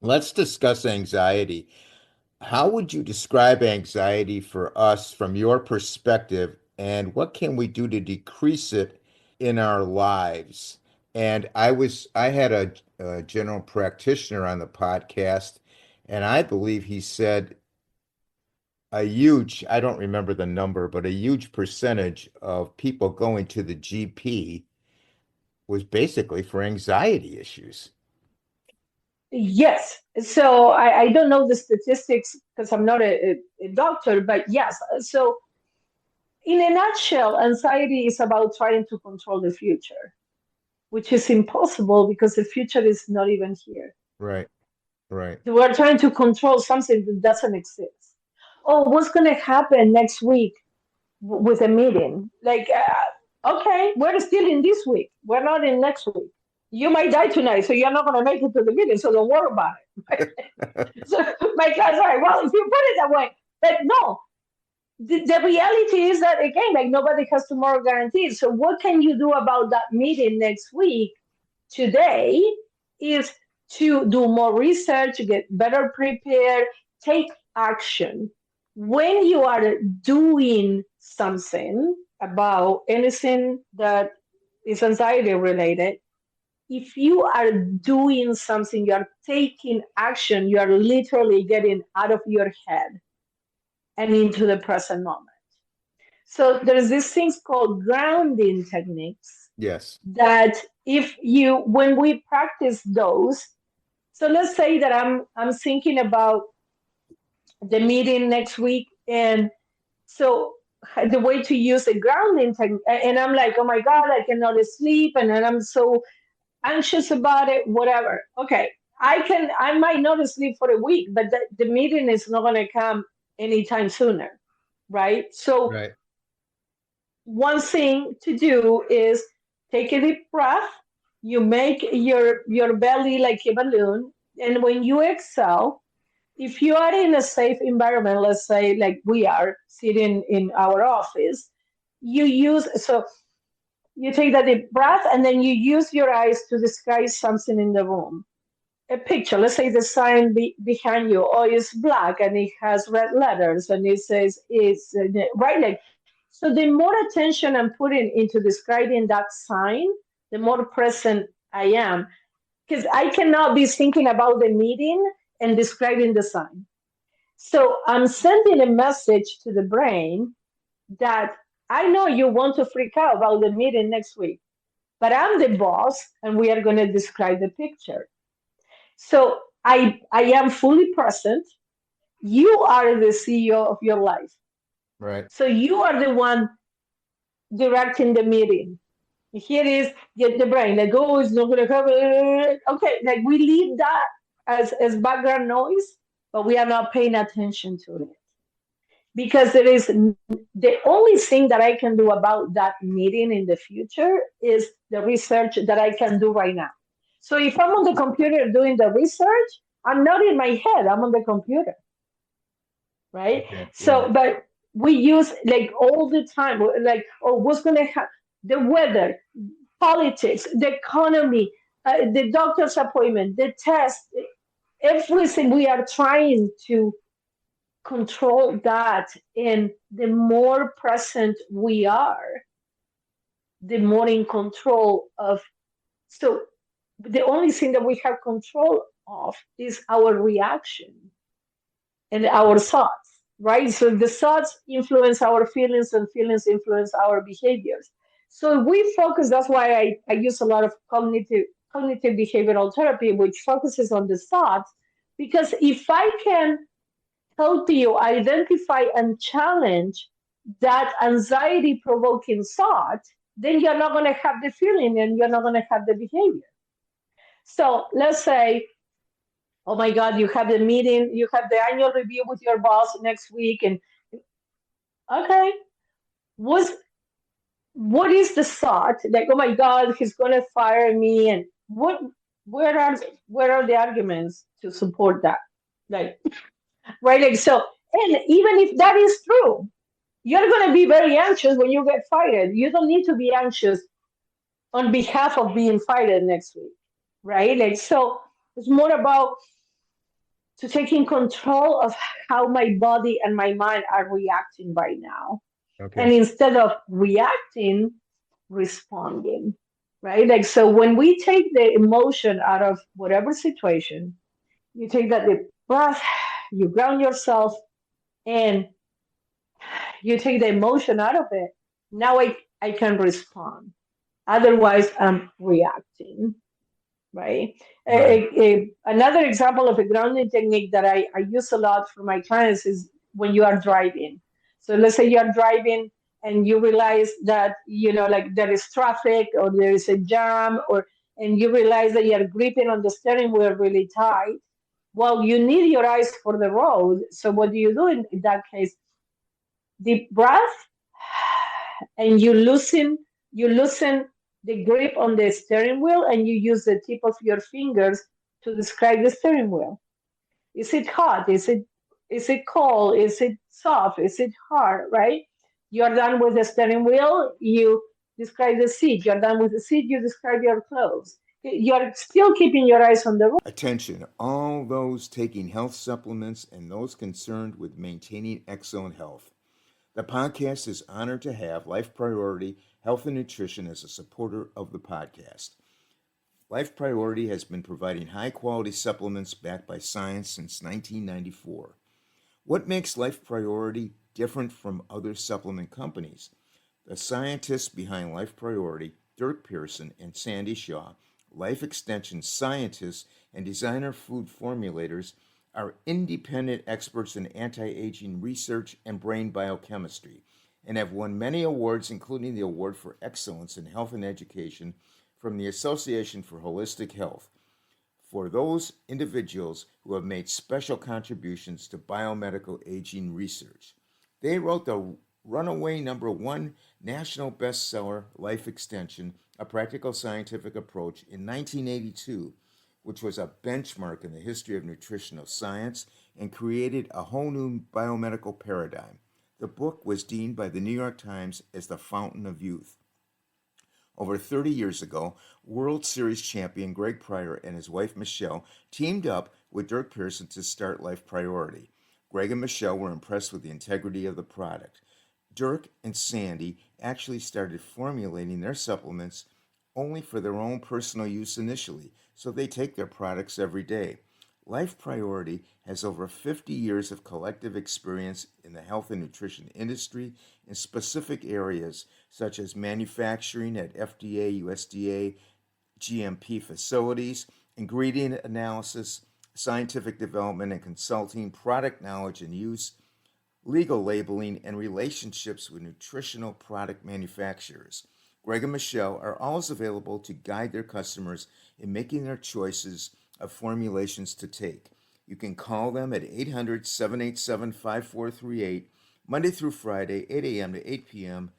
Let's discuss anxiety. How would you describe anxiety for us from your perspective, and what can we do to decrease it in our lives? And I had a general practitioner on the podcast, and I believe he said I don't remember the number, but a huge percentage of people going to the GP was basically for anxiety issues. Yes. So I don't know the statistics because I'm not a doctor, but yes. So, in a nutshell, anxiety is about trying to control the future, which is impossible because the future is not even here. Right, right, We're trying to control something that doesn't exist. Oh, what's going to happen next week with a meeting? Like, okay, we're still in this week. We're not in next week. you might die tonight, so you're not going to make it to the meeting, so don't worry about it. So my class, right, well, if you put it that way, but no, the reality is that, again, like nobody has tomorrow guaranteed. So what can you do about that meeting next week? Today is to do more research, get better prepared, take action. When you are doing something about anything that is anxiety related, if you are doing something, you are taking action, you are literally getting out of your head and into the present moment. So there's these things called grounding techniques Yes. that if you when we practice those, so let's say that I'm thinking about the meeting next week, and so the way to use a grounding technique, and I'm like, oh my god, I cannot sleep, and then I'm so anxious about it, whatever. Okay, I might not sleep for a week, but the meeting is not going to come anytime sooner, right? So Right. one thing to do is take a deep breath. You make your belly like a balloon, and when you exhale, if you are in a safe environment, let's say like we are sitting in our office, you use so you take that deep breath, and then you use your eyes to describe something in the room. A picture, let's say the sign behind you, or it's black and it has red letters and it says it's right, like, so the more attention I'm putting into describing that sign, the more present I am, because I cannot be thinking about the meeting and describing the sign. So I'm sending a message to the brain that I know you want to freak out about the meeting next week, but I'm the boss and we are going to describe the picture. So I am fully present. You are the CEO of your life. Right. So you are the one directing the meeting. Here is the brain, like, oh, it's not going to happen. Okay, like we leave that as background noise, but we are not paying attention to it. Because there is the only thing that I can do about that meeting in the future is the research that I can do right now. So if I'm on the computer doing the research, I'm not in my head, I'm on the computer, right? Okay. Yeah. So, but we use like all the time, like, oh, what's going to happen? The weather, politics, the economy, the doctor's appointment, the test, everything we are trying to control that. And the more present we are, the more in control of. So the only thing that we have control of is our reaction and our thoughts, right? So the thoughts influence our feelings, and feelings influence our behaviors. So we focus, that's why I use a lot of cognitive behavioral therapy, which focuses on the thoughts, because if I can help you identify and challenge that anxiety provoking thought, then you're not going to have the feeling and you're not going to have the behavior. So let's say, oh my God, you have the meeting, you have the annual review with your boss next week, and okay, what's what is the thought? Like, oh my God, he's going to fire me, and what? Where are the arguments to support that? Like, right? Like, so, and even if that is true, you're going to be very anxious when you get fired. You don't need to be anxious on behalf of being fired next week, right? Like, so it's more about to taking control of how my body and my mind are reacting right now. And Okay. instead of reacting, responding, right? Like, so when we take the emotion out of whatever situation, you take that deep breath, you ground yourself, and you take the emotion out of it. Now I can respond. Otherwise, I'm reacting, right? Right. Another example of a grounding technique that I use a lot for my clients is when you are driving. So let's say you are driving and you realize that, like there is traffic or there is a jam, and you realize that you're gripping on the steering wheel really tight. Well, you need your eyes for the road. So what do you do in that case? Deep breath, and you loosen the grip on the steering wheel and you use the tip of your fingers to describe the steering wheel. Is it hot? Is it cold? Is it soft? Is it hard? Right? You're done with the steering wheel, you describe the seat. You're done with the seat, you describe your clothes. You're still keeping your eyes on the road. Attention, all those taking health supplements and those concerned with maintaining excellent health. The podcast is honored to have Life Priority Health and Nutrition as a supporter of the podcast. Life Priority has been providing high-quality supplements backed by science since 1994. What makes Life Priority different from other supplement companies? The scientists behind Life Priority, Dirk Pearson and Sandy Shaw, life extension scientists and designer food formulators, are independent experts in anti-aging research and brain biochemistry and have won many awards, including the Award for Excellence in Health and Education from the Association for Holistic Health, for those individuals who have made special contributions to biomedical aging research. They wrote the runaway #1 national bestseller, Life Extension, A Practical Scientific Approach, in 1982, which was a benchmark in the history of nutritional science and created a whole new biomedical paradigm. The book was deemed by the New York Times as the fountain of youth. Over 30 years ago, World Series champion Greg Pryor and his wife Michelle teamed up with Dirk Pearson to start Life Priority. Greg and Michelle were impressed with the integrity of the product. Dirk and Sandy actually started formulating their supplements only for their own personal use initially, so they take their products every day. Life Priority has over 50 years of collective experience in the health and nutrition industry in specific areas such as manufacturing at FDA, USDA, GMP facilities, ingredient analysis, scientific development and consulting, product knowledge and use, legal labeling, and relationships with nutritional product manufacturers. Greg and Michelle are always available to guide their customers in making their choices of formulations to take. You can call them at 800-787-5438, Monday through Friday, 8 a.m. to 8 p.m.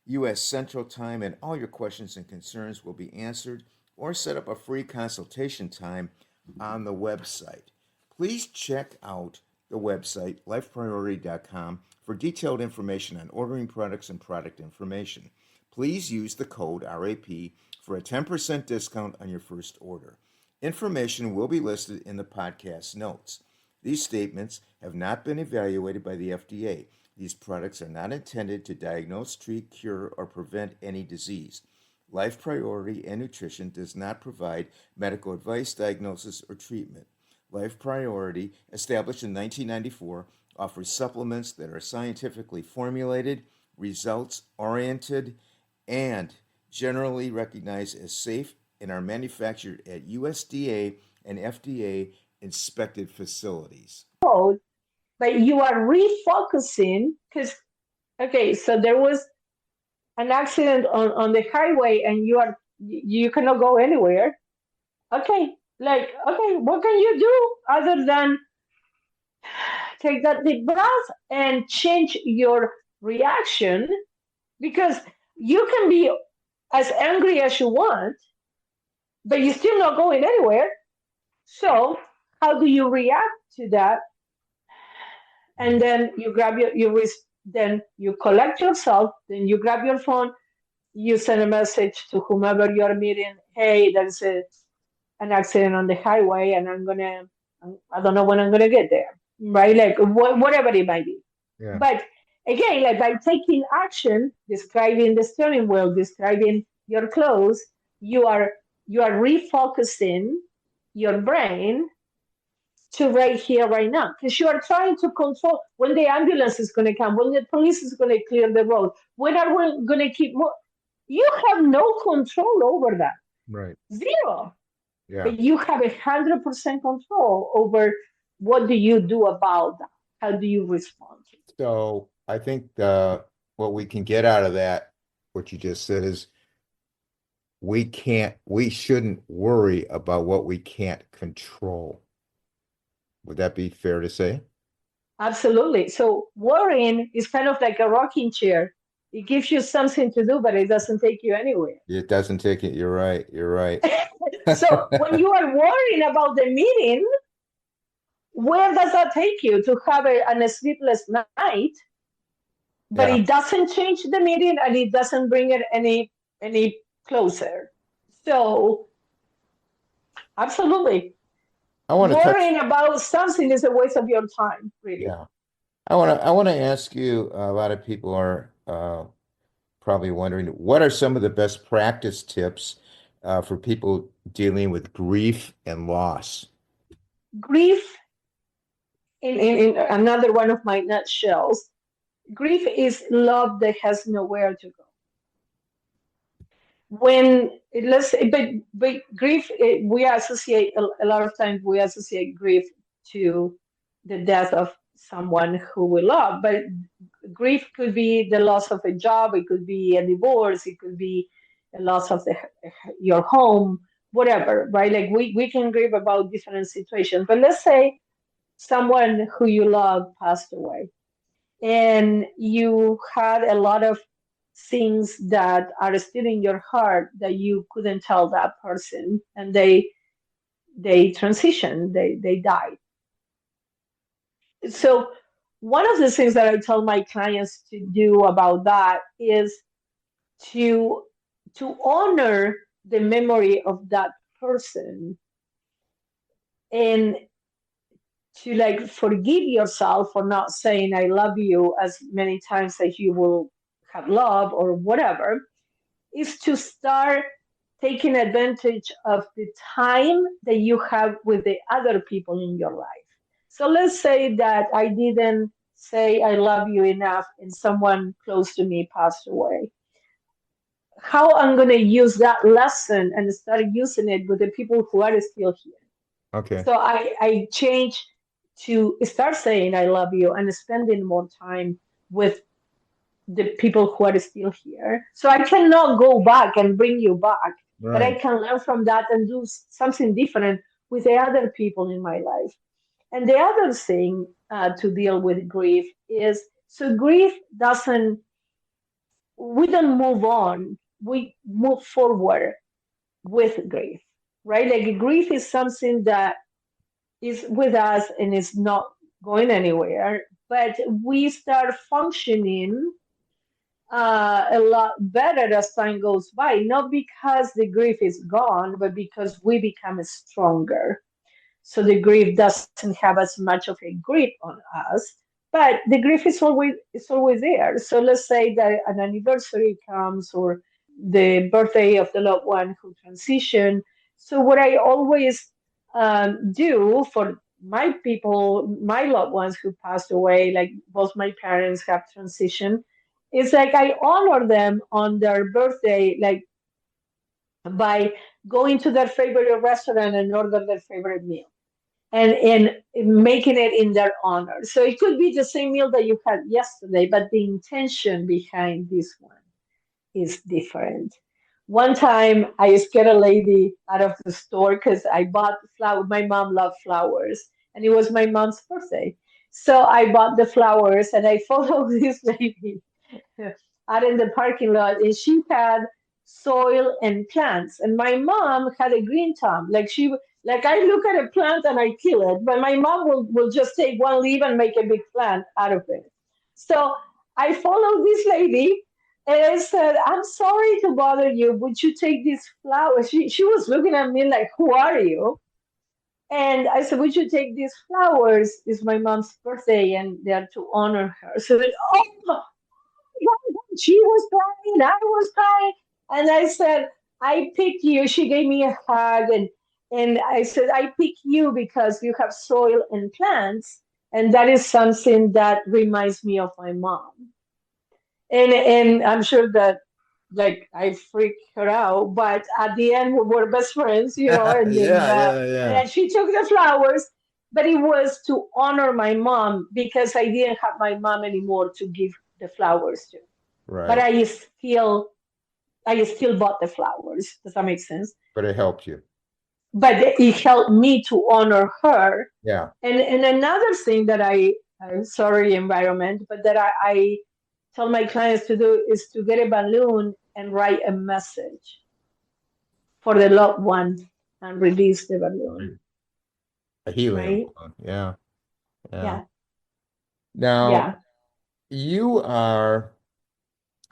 U.S. Central Time, and all your questions and concerns will be answered, or set up a free consultation time on the website. Please check out the website, lifepriority.com, for detailed information on ordering products and product information. Please use the code RAP for a 10% discount on your first order. Information will be listed in the podcast notes. These statements have not been evaluated by the FDA. These products are not intended to diagnose, treat, cure, or prevent any disease. Life Priority and Nutrition does not provide medical advice, diagnosis, or treatment. Life Priority, established in 1994, offers supplements that are scientifically formulated, results-oriented, and generally recognized as safe and are manufactured at USDA and FDA inspected facilities. But you are refocusing because, okay, so there was an accident on the highway and you cannot go anywhere. Okay, what can you do other than take that deep breath and change your reaction? Because you can be as angry as you want, but you're still not going anywhere. So how do you react to that? And then you grab then you collect yourself, then you grab your phone, you send a message to whomever you're meeting. Hey, there's an accident on the highway, and I don't know when I'm gonna get there, right? Like whatever it might be. Yeah. But again, like by taking action, describing the steering wheel, describing your clothes, you are refocusing your brain to right here, right now, because you are trying to control when the ambulance is going to come, when the police is going to clear the road, when are we going to keep more. You have no control over that. Right. Zero. Yeah. But you have 100% control over what do you do about that. How do you respond? So I think what we can get out of that, what you just said, is we shouldn't worry about what we can't control. Would that be fair to say? Absolutely. So worrying is kind of like a rocking chair. It gives you something to do, but it doesn't take you anywhere. It doesn't take it. You're right. You're right. So when you are worrying about the meeting, where does that take you to have a sleepless night? But Yeah. it doesn't change the meeting and it doesn't bring it any closer. So absolutely, I want to touch. worrying about something is a waste of your time, really. Yeah. I want to ask you, a lot of people are probably wondering, what are some of the best practice tips for people dealing with grief and loss? Grief, in another one of my nutshells, grief is love that has nowhere to go. When let's say, but grief, we associate a lot of times we associate grief to the death of someone who we love, but grief could be the loss of a job, it could be a divorce, it could be a loss of your home, whatever, right? Like we can grieve about different situations, but let's say someone who you love passed away and you had a lot of things that are still in your heart that you couldn't tell that person, and they transitioned, they died. So one of the things that I tell my clients to do about that is to to honor the memory of that person, and to like forgive yourself for not saying I love you as many times as you will have love or whatever, is to start taking advantage of the time that you have with the other people in your life. So let's say that I didn't say I love you enough and someone close to me passed away. How I'm going to use that lesson and start using it with the people who are still here. Okay. So I change to start saying I love you and spending more time with the people who are still here. So I cannot go back and bring you back, but I Right. can learn from that and do something different with the other people in my life. And the other thing to deal with grief is, so grief doesn't, we don't move on, we move forward with grief, right? Like grief is something that is with us and is not going anywhere, but we start functioning a lot better as time goes by, not because the grief is gone, but because we become stronger. So the grief doesn't have as much of a grip on us, but the grief is always there. So let's say that an anniversary comes or the birthday of the loved one who transitioned. So what I always do for my people, my loved ones who passed away, like both my parents have transitioned, is like I honor them on their birthday, like by going to their favorite restaurant and order their favorite meal and making it in their honor. So it could be the same meal that you had yesterday, but the intention behind this one is different. One time I scared a lady out of the store because I bought flower. My mom loved flowers, and it was my mom's birthday. So I bought the flowers and I followed this lady out in the parking lot, and she had soil and plants, and my mom had a green thumb. Like I look at a plant and I kill it, but my mom will just take one leaf and make a big plant out of it. So I followed this lady and I said, I'm sorry to bother you. Would you take these flowers? She was looking at me like, who are you? And I said, would you take these flowers? It's my mom's birthday and they're to honor her. So, oh, she was crying, I was crying, and I said, I pick you. She gave me a hug, and I said, I pick you because you have soil and plants, and that is something that reminds me of my mom. And I'm sure that like I freaked her out, but at the end we were best friends, and then Yeah, yeah, yeah. and she took the flowers, but it was to honor my mom because I didn't have my mom anymore to give the flowers to, but Right. I still bought the flowers. Does that make sense? But it helped you. But it helped me to honor her. Yeah. And another thing that I'm sorry, environment, but that I tell my clients to do is to get a balloon and write a message for the loved one and release the balloon, A helium right? balloon. Yeah. Yeah. Yeah, Now, yeah. you are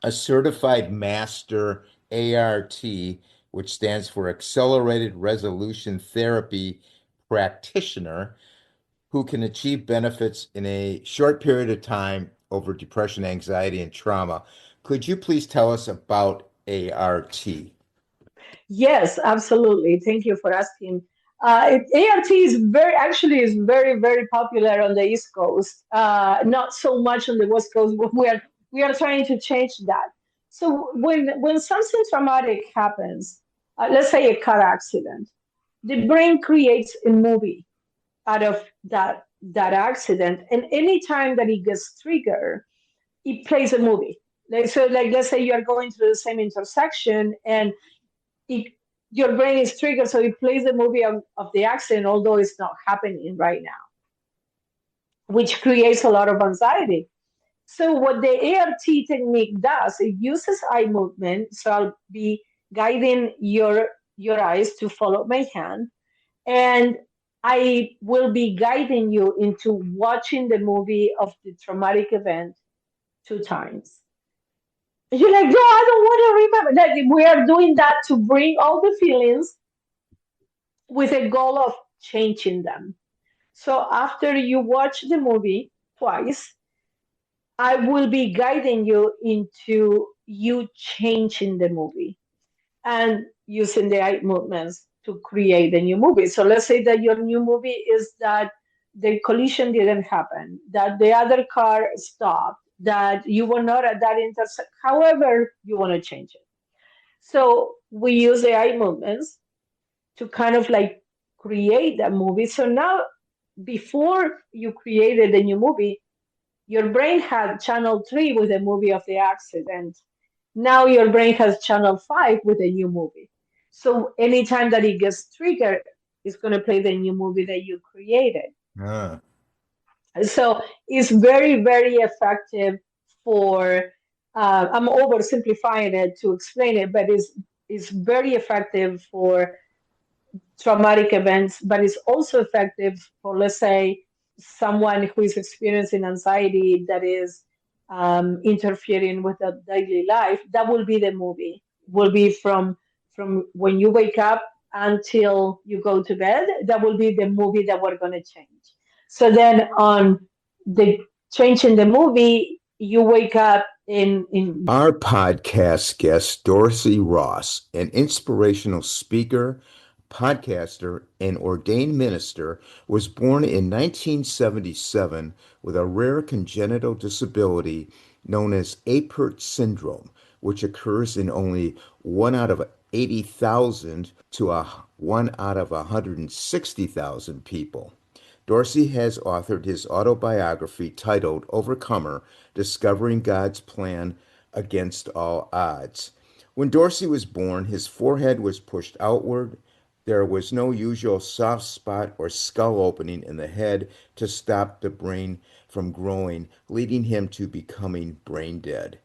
a certified master ART, which stands for Accelerated Resolution Therapy practitioner who can achieve benefits in a short period of time over depression, anxiety, and trauma. Could you please tell us about ART? Yes, absolutely. Thank you for asking. ART is very very popular on the East Coast. Not so much on the West Coast, but we are trying to change that. So when something traumatic happens, let's say a car accident, the brain creates a movie out of that accident, and anytime that it gets triggered, it plays a movie. Like let's say you are going through the same intersection and it, your brain is triggered, so it plays the movie of the accident, although it's not happening right now, which creates a lot of anxiety. So what the ART technique does, it uses eye movement. So I'll be guiding your eyes to follow my hand, and I will be guiding you into watching the movie of the traumatic event 2 times. You're like, no, I don't want to remember. Like we are doing that to bring all the feelings with a goal of changing them. So after you watch the movie twice, I will be guiding you into you changing the movie and using the eye movements to create a new movie. So let's say that your new movie is that the collision didn't happen, that the other car stopped, that you were not at that intersection, however you want to change it. So we use the eye movements to kind of like create that movie. So now, before you created the new movie, your brain had channel 3 with the movie of the accident. Now your brain has channel 5 with a new movie. So anytime that it gets triggered, it's going to play the new movie that you created. Ah, So it's very, very effective for, I'm oversimplifying it to explain it, but it's very effective for traumatic events, but it's also effective for, let's say, someone who is experiencing anxiety that is interfering with their daily life. That will be the movie. Will be from when you wake up until you go to bed. That will be the movie that we're going to change. So then on the change in the movie, you wake up in our podcast guest, Dorsey Ross, an inspirational speaker, podcaster, and ordained minister, was born in 1977 with a rare congenital disability known as Apert syndrome, which occurs in only 1 out of 80,000 to 1 out of 160,000 people. Dorsey has authored his autobiography titled Overcomer: Discovering God's Plan Against All Odds. When Dorsey was born, his forehead was pushed outward. There was no usual soft spot or skull opening in the head to stop the brain from growing, leading him to becoming brain dead.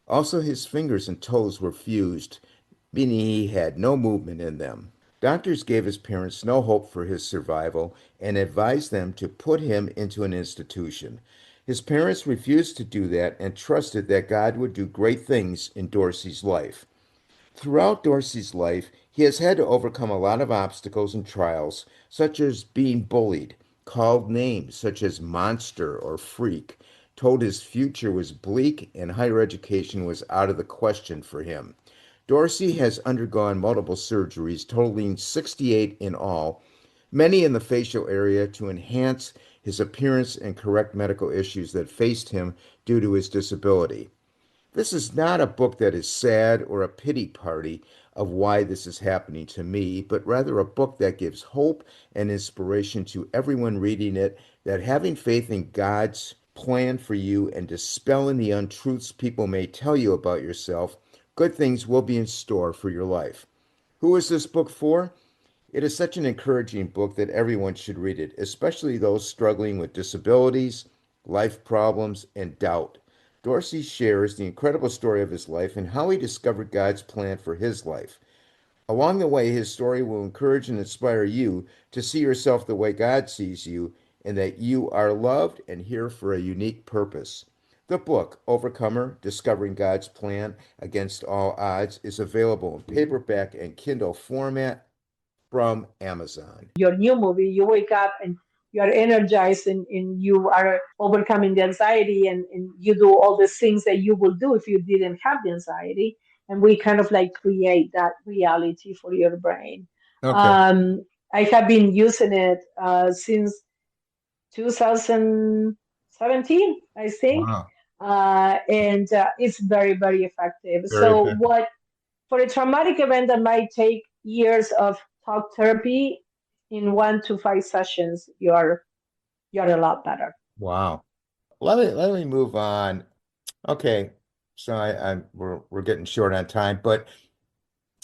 Also, his fingers and toes were fused, meaning he had no movement in them. Doctors gave his parents no hope for his survival and advised them to put him into an institution. His parents refused to do that and trusted that God would do great things in Dorsey's life. Throughout Dorsey's life, he has had to overcome a lot of obstacles and trials, such as being bullied, called names such as monster or freak, told his future was bleak and higher education was out of the question for him. Dorsey has undergone multiple surgeries, totaling 68 in all, many in the facial area to enhance his appearance and correct medical issues that faced him due to his disability. This is not a book that is sad or a pity party of why this is happening to me, but rather a book that gives hope and inspiration to everyone reading it that having faith in God's plan for you and dispelling the untruths people may tell you about yourself, good things will be in store for your life. Who is this book for? It is such an encouraging book that everyone should read it, especially those struggling with disabilities, life problems, and doubt. Dorsey shares the incredible story of his life and how he discovered God's plan for his life. Along the way, his story will encourage and inspire you to see yourself the way God sees you and that you are loved and here for a unique purpose. The book, Overcomer Discovering God's Plan Against All Odds, is available in paperback and Kindle format from Amazon. Your new movie, you wake up and you are energized and you are overcoming the anxiety and you do all the things that you will do if you didn't have the anxiety. And we kind of like create that reality for your brain. Okay. Um, I have been using it since 2017, I think. Wow. And it's very, very effective. Very So, effective. what for a traumatic event that might take years of talk therapy, in 1 to 5 sessions, you're a lot better. Wow. Let me move on. Okay. So we're getting short on time, but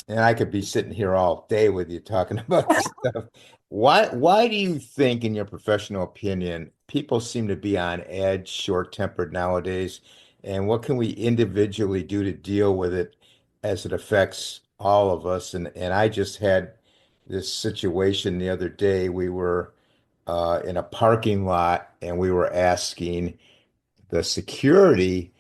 and I could be sitting here all day with you talking about this stuff. Why do you think, in your professional opinion, people seem to be on edge, short-tempered nowadays? And what can we individually do to deal with it as it affects all of us? And I just had this situation the other day. We were in a parking lot and we were asking the security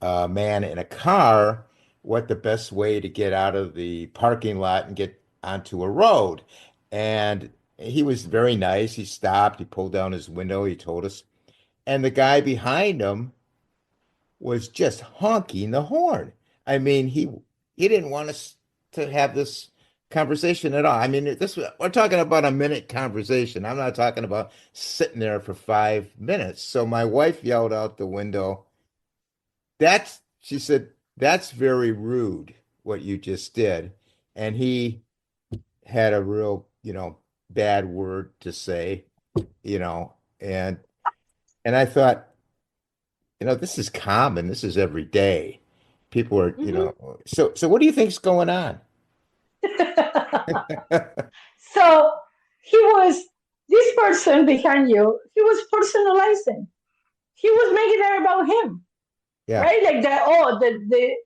man in a car what the best way to get out of the parking lot and get onto a road. And he was very nice. He stopped, he pulled down his window, he told us. And the guy behind him was just honking the horn. I mean, he didn't want us to have this conversation at all. I mean, this we're talking about a minute conversation. I'm not talking about sitting there for 5 minutes. So my wife yelled out the window, she said, that's very rude what you just did. And he had a real, bad word to say, you know, and and I thought, this is common. This is every day. People are, Mhm. so what do you think's going on? So he was this person behind you. He was personalizing. He was making it about him, Yeah. right? Like that. Oh, the.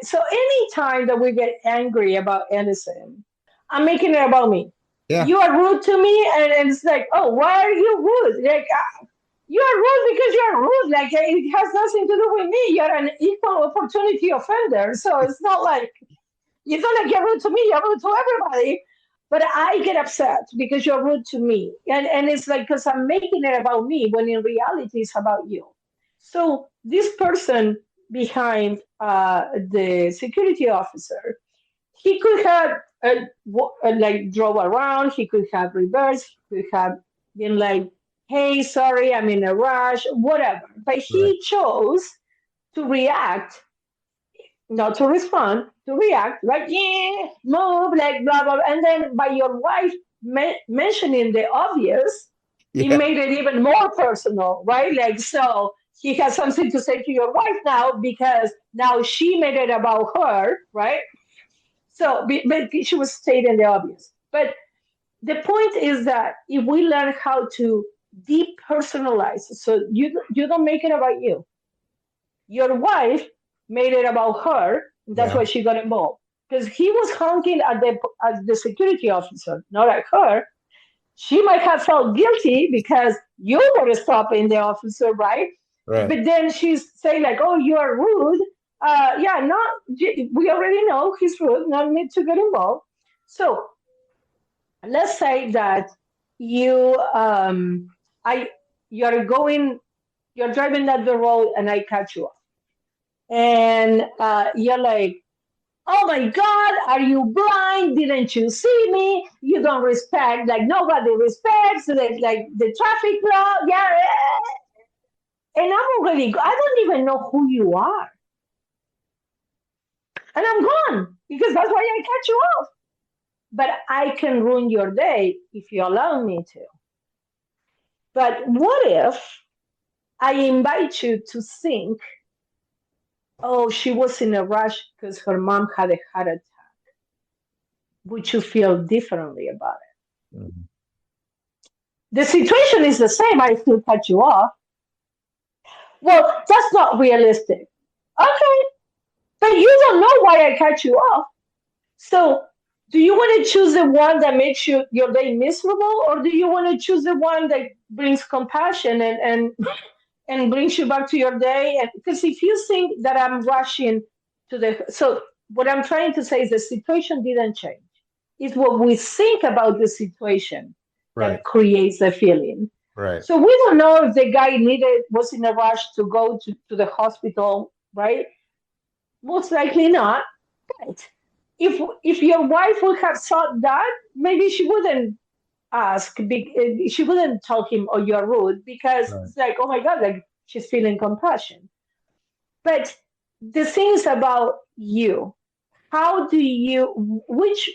So anytime that we get angry about anything, I'm making it about me. Yeah. You are rude to me, and it's like, oh, why are you rude? Like you are rude because you are rude. Like it has nothing to do with me. You're an equal opportunity offender. So it's not like you're gonna get rude to me. You're rude to everybody. But I get upset because you're rude to me, and it's like because I'm making it about me when in reality it's about you. So this person behind the security officer, he could have like drove around. He could have reversed. He could have been like, "Hey, sorry, I'm in a rush," whatever. But Right. he chose to react, not to respond, to react, like, yeah, move, like, blah, blah. And then by your wife mentioning the obvious, it Yeah. made it even more personal, right? Like, so he has something to say to your wife now because now she made it about her, right? So, but she was stating the obvious. But the point is that if we learn how to depersonalize, so you don't make it about you, your wife made it about her. That's Yeah. why she got involved. Because he was honking at the security officer, not at her. She might have felt guilty because you were stopping the officer, right? Right. But then she's saying like, "Oh, you are rude." Yeah, not we already know he's rude. No need to get involved. So let's say that you I you're going you're driving down the road and I catch you and you're like, "Oh my God, are you blind? Didn't you see me? You don't respect, like nobody respects like the traffic law." Yeah, and I don't even know who you are, and I'm gone because that's why I cut you off. But I can ruin your day if you allow me to. But what if I invite you to think, "Oh, she was in a rush because her mom had a heart attack." Would you feel differently about it? Mhm. The situation is the same. I still cut you off. Well, that's not realistic. Okay, but you don't know why I cut you off. So do you want to choose the one that makes your day miserable, or do you want to choose the one that brings compassion and brings you back to your day? And because if you think that I'm rushing to the, so what I'm trying to say is the situation didn't change. It's what we think about the situation Right. that creates the feeling. Right. So we don't know if the guy was in a rush to go to the hospital, right? Most likely not. But if your wife would have thought that, maybe she wouldn't she wouldn't tell him, oh, you're rude, because Right. it's like, oh my God, like she's feeling compassion. But the thing is about you. How do you, which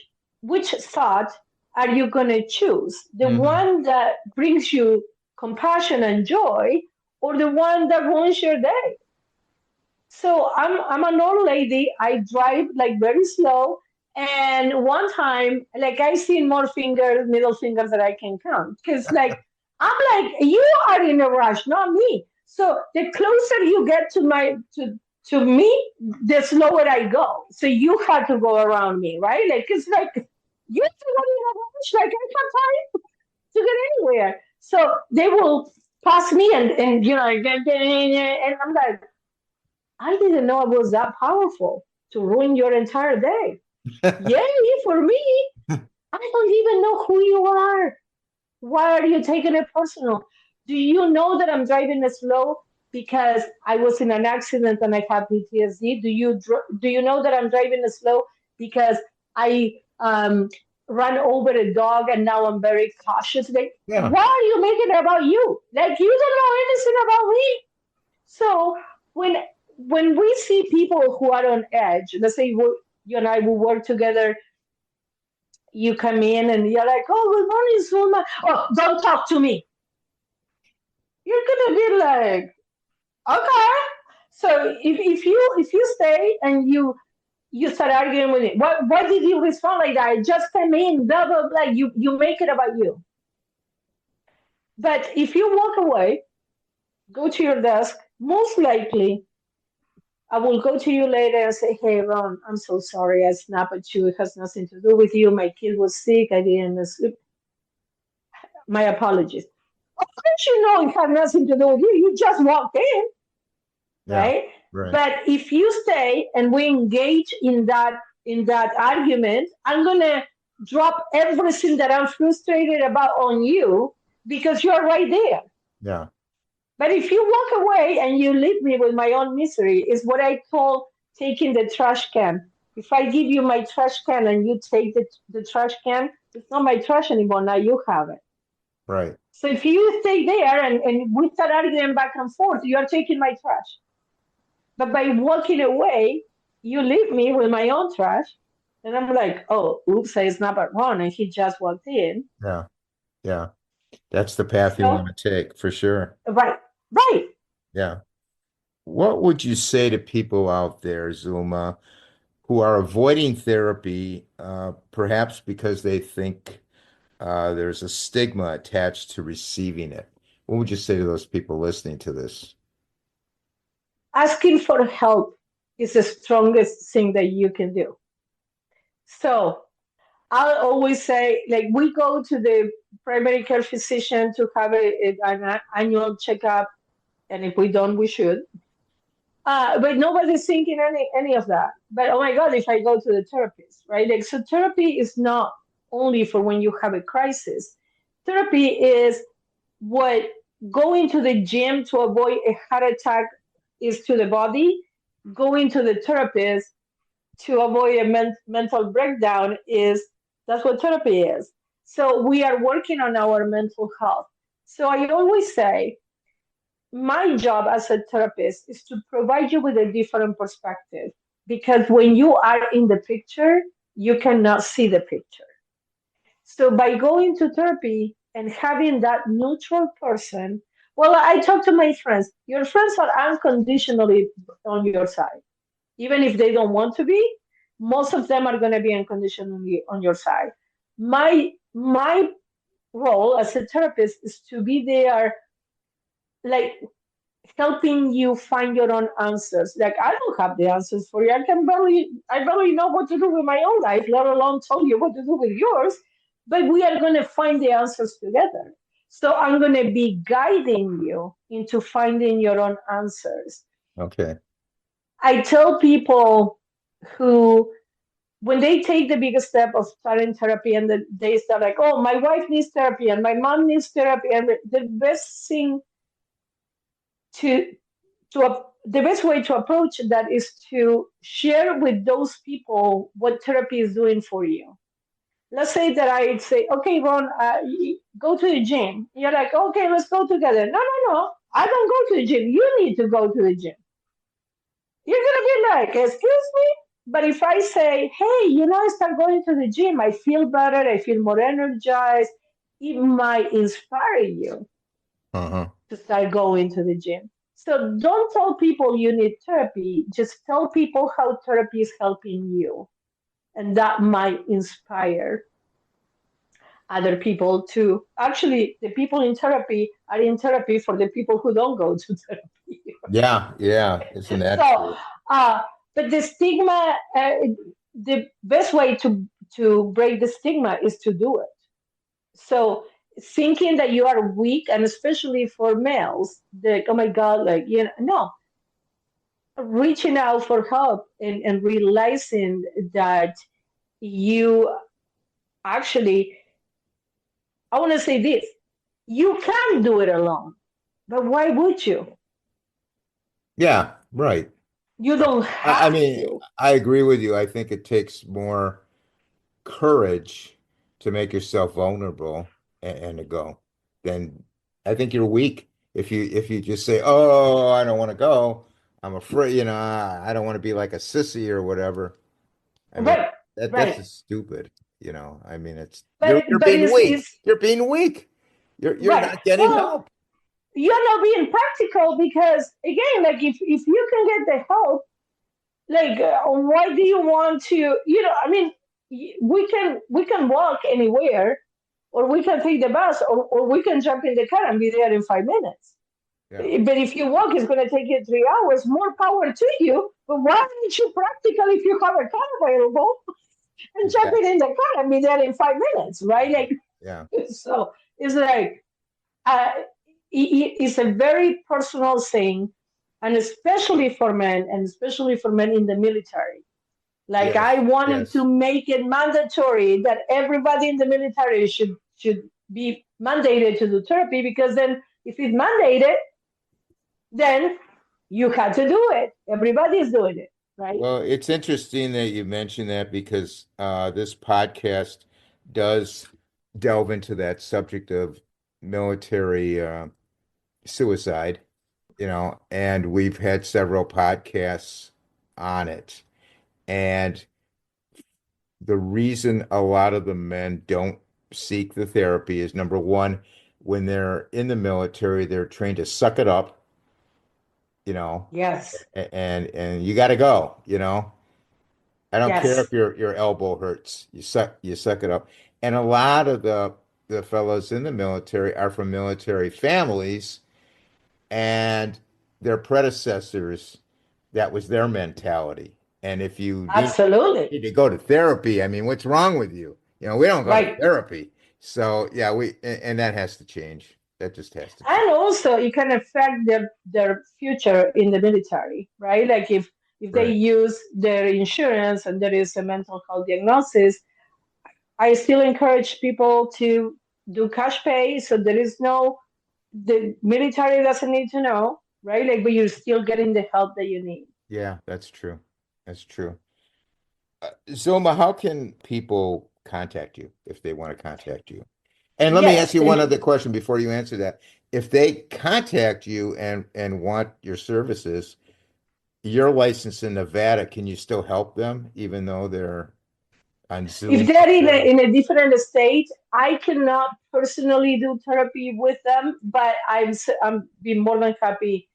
thought are you going to choose? The Hmm. one that brings you compassion and joy, or the one that ruins your day? So I'm an old lady. I drive like very slow. And one time, like I see more fingers, middle fingers that I can count. Because like I'm like, you are in a rush, not me. So the closer you get to me, the slower I go. So you have to go around me, right? Like it's like you're in a rush. Like I have time to get anywhere. So they will pass me and and I'm like, I didn't know I was that powerful to ruin your entire day. Yay for me! I don't even know who you are. Why are you taking it personal? Do you know that I'm driving slow because I was in an accident and I have PTSD? Do you know that I'm driving slow because I ran over a dog and now I'm very cautious? Like, Yeah. why are you making it about you? Like you don't know anything about me. So when when we see people who are on edge, let's say you and I will work together, you come in and you're like, "Oh, good morning, Zulma." Oh, don't talk to me. You're gonna be like, "Okay." So if you stay and you start arguing with me, why did you respond like that? I just came in, blah blah blah. You make it about you. But if you walk away, go to your desk, most likely I will go to you later and say, "Hey, Ron, I'm so sorry. I snapped at you. It has nothing to do with you. My kid was sick. I didn't sleep. My apologies." Of course, you know it had nothing to do with you. You just walked in, Yeah. right? Right. But if you stay and we engage in that argument, I'm gonna drop everything that I'm frustrated about on you because you're right there. Yeah. But if you walk away and you leave me with my own misery, is what I call taking the trash can. If I give you my trash can and you take the trash can, it's not my trash anymore. Now you have it. Right. So if you stay there and we start arguing back and forth, you're taking my trash. But by walking away, you leave me with my own trash. And I'm like, oh, oops, I snapped wrong. And he just walked in. Yeah. Yeah. That's the path you So, want to take for sure. right, right. Yeah. What would you say to people out there, Zulma, who are avoiding therapy, perhaps because they think there's a stigma attached to receiving it? What would you say to those people listening to this? Asking for help is the strongest thing that you can do. So I'll always say, like, we go to the primary care physician to have an annual checkup, and if we don't, we should. But nobody's thinking any of that. But oh my God, if I go to the therapist, right? Like, so therapy is not only for when you have a crisis. Therapy is what going to the gym to avoid a heart attack is to the body. Going to the therapist to avoid a mental breakdown is that's what therapy is. So we are working on our mental health. So I always say my job as a therapist is to provide you with a different perspective because when you are in the picture, you cannot see the picture. So by going to therapy and having that neutral person, well, I talk to my friends. Your friends are unconditionally on your side even if they don't want to be, most of them are going to be unconditionally on your side. My role as a therapist is to be there, like helping you find your own answers. Like I don't have the answers for you. I barely know what to do with my own life, let alone tell you what to do with yours. But we are going to find the answers together. So I'm going to be guiding you into finding your own answers. Okay. I tell people who, when they take the biggest step of starting therapy and they start like, oh, my wife needs therapy and my mom needs therapy, and the best thing to the best way to approach that is to share with those people what therapy is doing for you. Let's say that I say, okay, Ron, go to the gym. You're like, okay, let's go together. No, no, no. I don't go to the gym. You need to go to the gym. You're going to be like, excuse me? But if I say, hey, I start going to the gym, I feel better, I feel more energized, it might inspire you Uh-huh. to start going to the gym. So don't tell people you need therapy. Just tell people how therapy is helping you. And that might inspire other people to actually, the people in therapy are in therapy for the people who don't go to therapy. Yeah, yeah. Isn't that So, true? uh, but the stigma, the best way to break the stigma is to do it. So thinking that you are weak, and especially for males, like, oh my God, like, no, reaching out for help and realizing that you actually, I want to say this, you can do it alone, but why would you? Yeah, right. You Right. don't I have mean, to. I agree with you. I think it takes more courage to make yourself vulnerable and to go. Then I think you're weak if you just say, "Oh, I don't want to go. I'm afraid, I don't want to be like a sissy or whatever." I mean, Right, that's right. just stupid, I mean, it's you're But being weak. it's You're being weak. You're right. not getting Well, help. you're not being practical because again, like if you can get the help, like why do you want to? I mean, we can walk anywhere, or we can take the bus, or we can jump in the car and be there in 5 minutes. Yeah, But if you walk, it's going to take you 3 hours. More power to you. But why aren't you practical if you have a car available and jump exactly. in the car and be there in 5 minutes, right? Yeah. Like Yeah. so, it's like uh, it's a very personal thing, and especially for men, and especially for men in the military. Like I Yes. wanted to Yes. make it mandatory that everybody in the military should be mandated to do therapy, because then if it's mandated, then you had to do it. Everybody's doing it, right? Well, it's interesting that you mentioned that because this podcast does delve into that subject of military suicide, and we've had several podcasts on it. And the reason a lot of the men don't seek the therapy is number one, when they're in the military, they're trained to suck it up, you know, Yes, and you got to go, I don't care yes, if your elbow hurts. You suck it up. And a lot of the fellows in the military are from military families, and their predecessors, that was their mentality. And if you absolutely, need to go to therapy, I mean, what's wrong with you? We don't go to right. therapy. So yeah, and that has to change. That just has to change. And also it can affect their future in the military, right? Like if they Right. use their insurance and there is a mental health diagnosis, I still encourage people to do cash pay, so there is no, the military doesn't need to know, right? Like, but you're still getting the help that you need. Yeah, that's true. That's true. Zulma, how can people contact you if they want to contact you? And let me ask Yes, you one they, other question before you answer that. If they contact you and want your services, you're licensed in Nevada, can you still help them even though they're on if Zoom or they're in whatever? in a different state, I cannot personally do therapy with them, but I'm be more than happy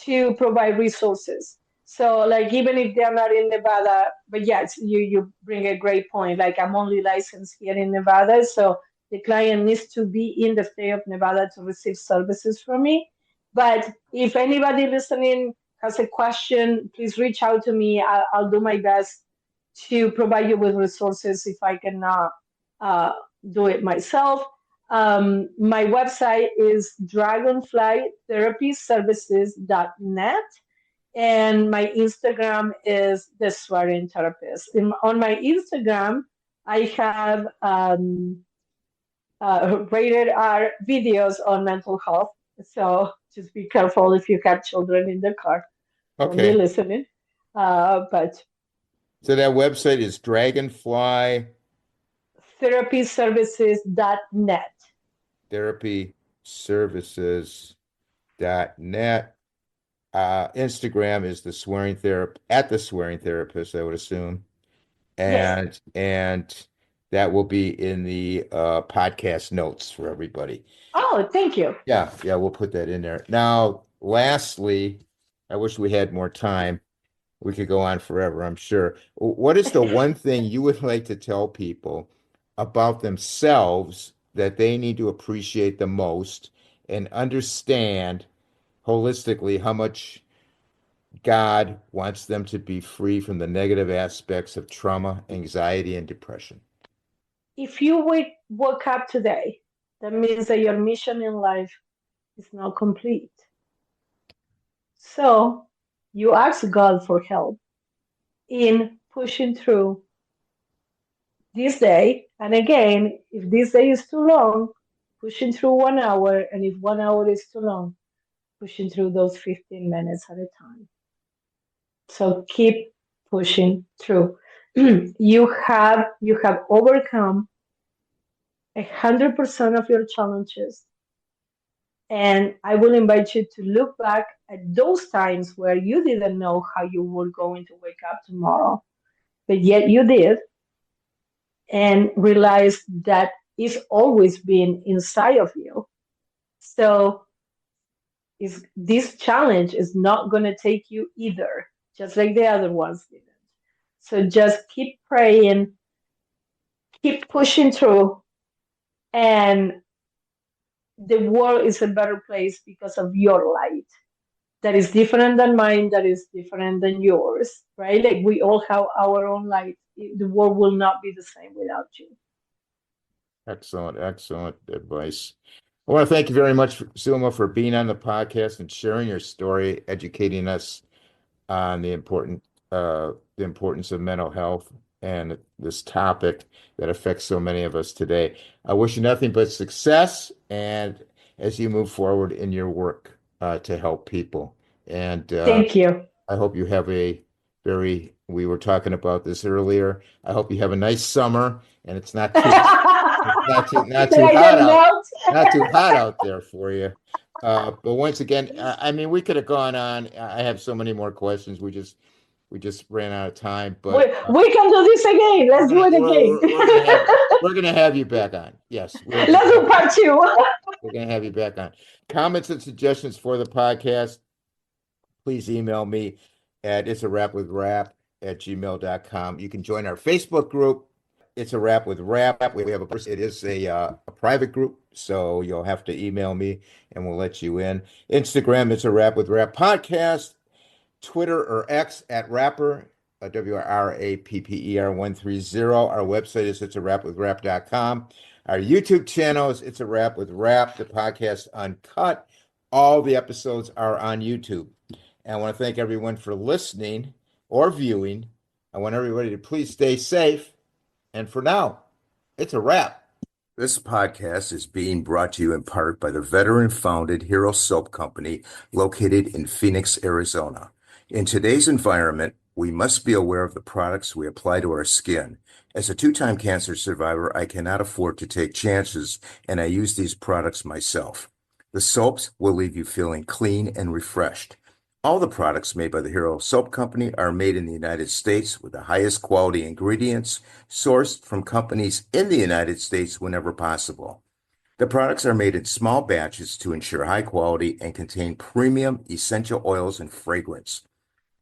to provide resources. So like even if they're not in Nevada, but yes, you bring a great point. Like I'm only licensed here in Nevada, so the client needs to be in the state of Nevada to receive services from me. But if anybody listening has a question, please reach out to me. I'll do my best to provide you with resources if I cannot uh, do it myself. My website is dragonflytherapyservices.net, and my Instagram is the swearing therapist. On my Instagram, I have rated R videos on mental health. So just be careful if you have children in the car. Don't be Okay. listening. But So that website is Dragonfly therapyservices.net. Therapy Services.net. Instagram is the swearing therapist at the swearing therapist, I would assume. Yes. And that will be in the podcast notes for everybody. Oh, thank you. Yeah, yeah, we'll put that in there. Now, lastly, I wish we had more time. We could go on forever, I'm sure. What is the one thing you would like to tell people about themselves that they need to appreciate the most and understand holistically how much God wants them to be free from the negative aspects of trauma, anxiety, and depression? If you woke up today, that means that your mission in life is not complete. So you ask God for help in pushing through this day. And again, if this day is too long, pushing through 1 hour. And if 1 hour is too long, pushing through those 15 minutes at a time. So keep pushing through. You have overcome 100% of your challenges. And I will invite you to look back at those times where you didn't know how you were going to wake up tomorrow, but yet you did, and realize that it's always been inside of you. So this challenge is not going to take you either, just like the other ones didn't. So just keep praying, keep pushing through, and the world is a better place because of your light. That is different than mine, that is different than yours, right? Like we all have our own light. The world will not be the same without you. Excellent, excellent advice. I want to thank you very much, Zulma, for being on the podcast and sharing your story, educating us on the importance of mental health and this topic that affects so many of us today. I wish you nothing but success and as you move forward in your work to help people. And Thank you. I hope you have we were talking about this earlier. I hope you have a nice summer and it's not too not Did too I hot get out, melt? not too hot out there for you. But once again, I mean, we could have gone on. I have so many more questions. We just ran out of time. we, But we can do this again. Let's do it again. we're gonna have you back on. Yes, we're gonna Let's have do part two. we're gonna have you back on. Comments and suggestions for the podcast, please email me at it's a wrap with rap at gmail.com. You can join our Facebook group. It's a wrap with rap. We have it is a private group, so you'll have to email me and we'll let you in. Instagram, it's a wrap with rap podcast. Twitter or X at rapper, WRAPPER 130. Our website is it's a wrap with rap.com. Our YouTube channel is It's a Wrap with Rap, the podcast uncut. All the episodes are on YouTube. And I want to thank everyone for listening or viewing. I want everybody to please stay safe. And for now, it's a wrap. This podcast is being brought to you in part by the veteran-founded Hero Soap Company located in Phoenix, Arizona. In today's environment, we must be aware of the products we apply to our skin. As a two-time cancer survivor, I cannot afford to take chances, and I use these products myself. The soaps will leave you feeling clean and refreshed. All the products made by the Hero Soap Company are made in the United States with the highest quality ingredients sourced from companies in the United States whenever possible. The products are made in small batches to ensure high quality and contain premium essential oils and fragrance.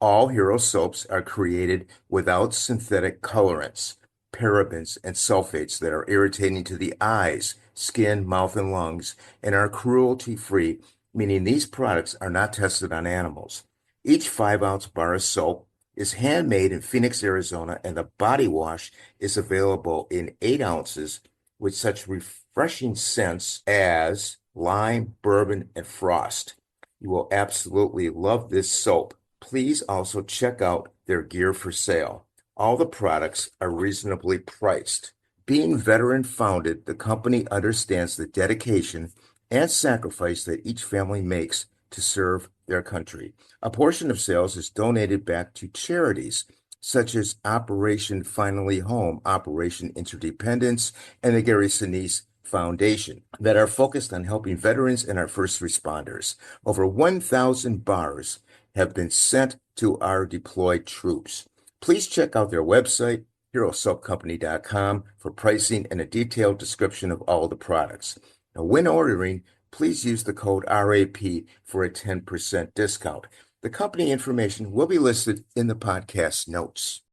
All Hero soaps are created without synthetic colorants, parabens, and sulfates that are irritating to the eyes, skin, mouth, and lungs, and are cruelty-free meaning these products are not tested on animals. Each 5-ounce bar of soap is handmade in Phoenix, Arizona, and the body wash is available in 8 ounces with such refreshing scents as lime, bourbon, and frost. You will absolutely love this soap. Please also check out their gear for sale. All the products are reasonably priced. Being veteran founded, the company understands the dedication and sacrifice that each family makes to serve their country. A portion of sales is donated back to charities such as Operation Finally Home, Operation Interdependence, and the Gary Sinise Foundation that are focused on helping veterans and our first responders. Over 1,000 bars have been sent to our deployed troops. Please check out their website, herosoapcompany.com, for pricing and a detailed description of all the products. Now, when ordering, please use the code RAP for a 10% discount. The company information will be listed in the podcast notes.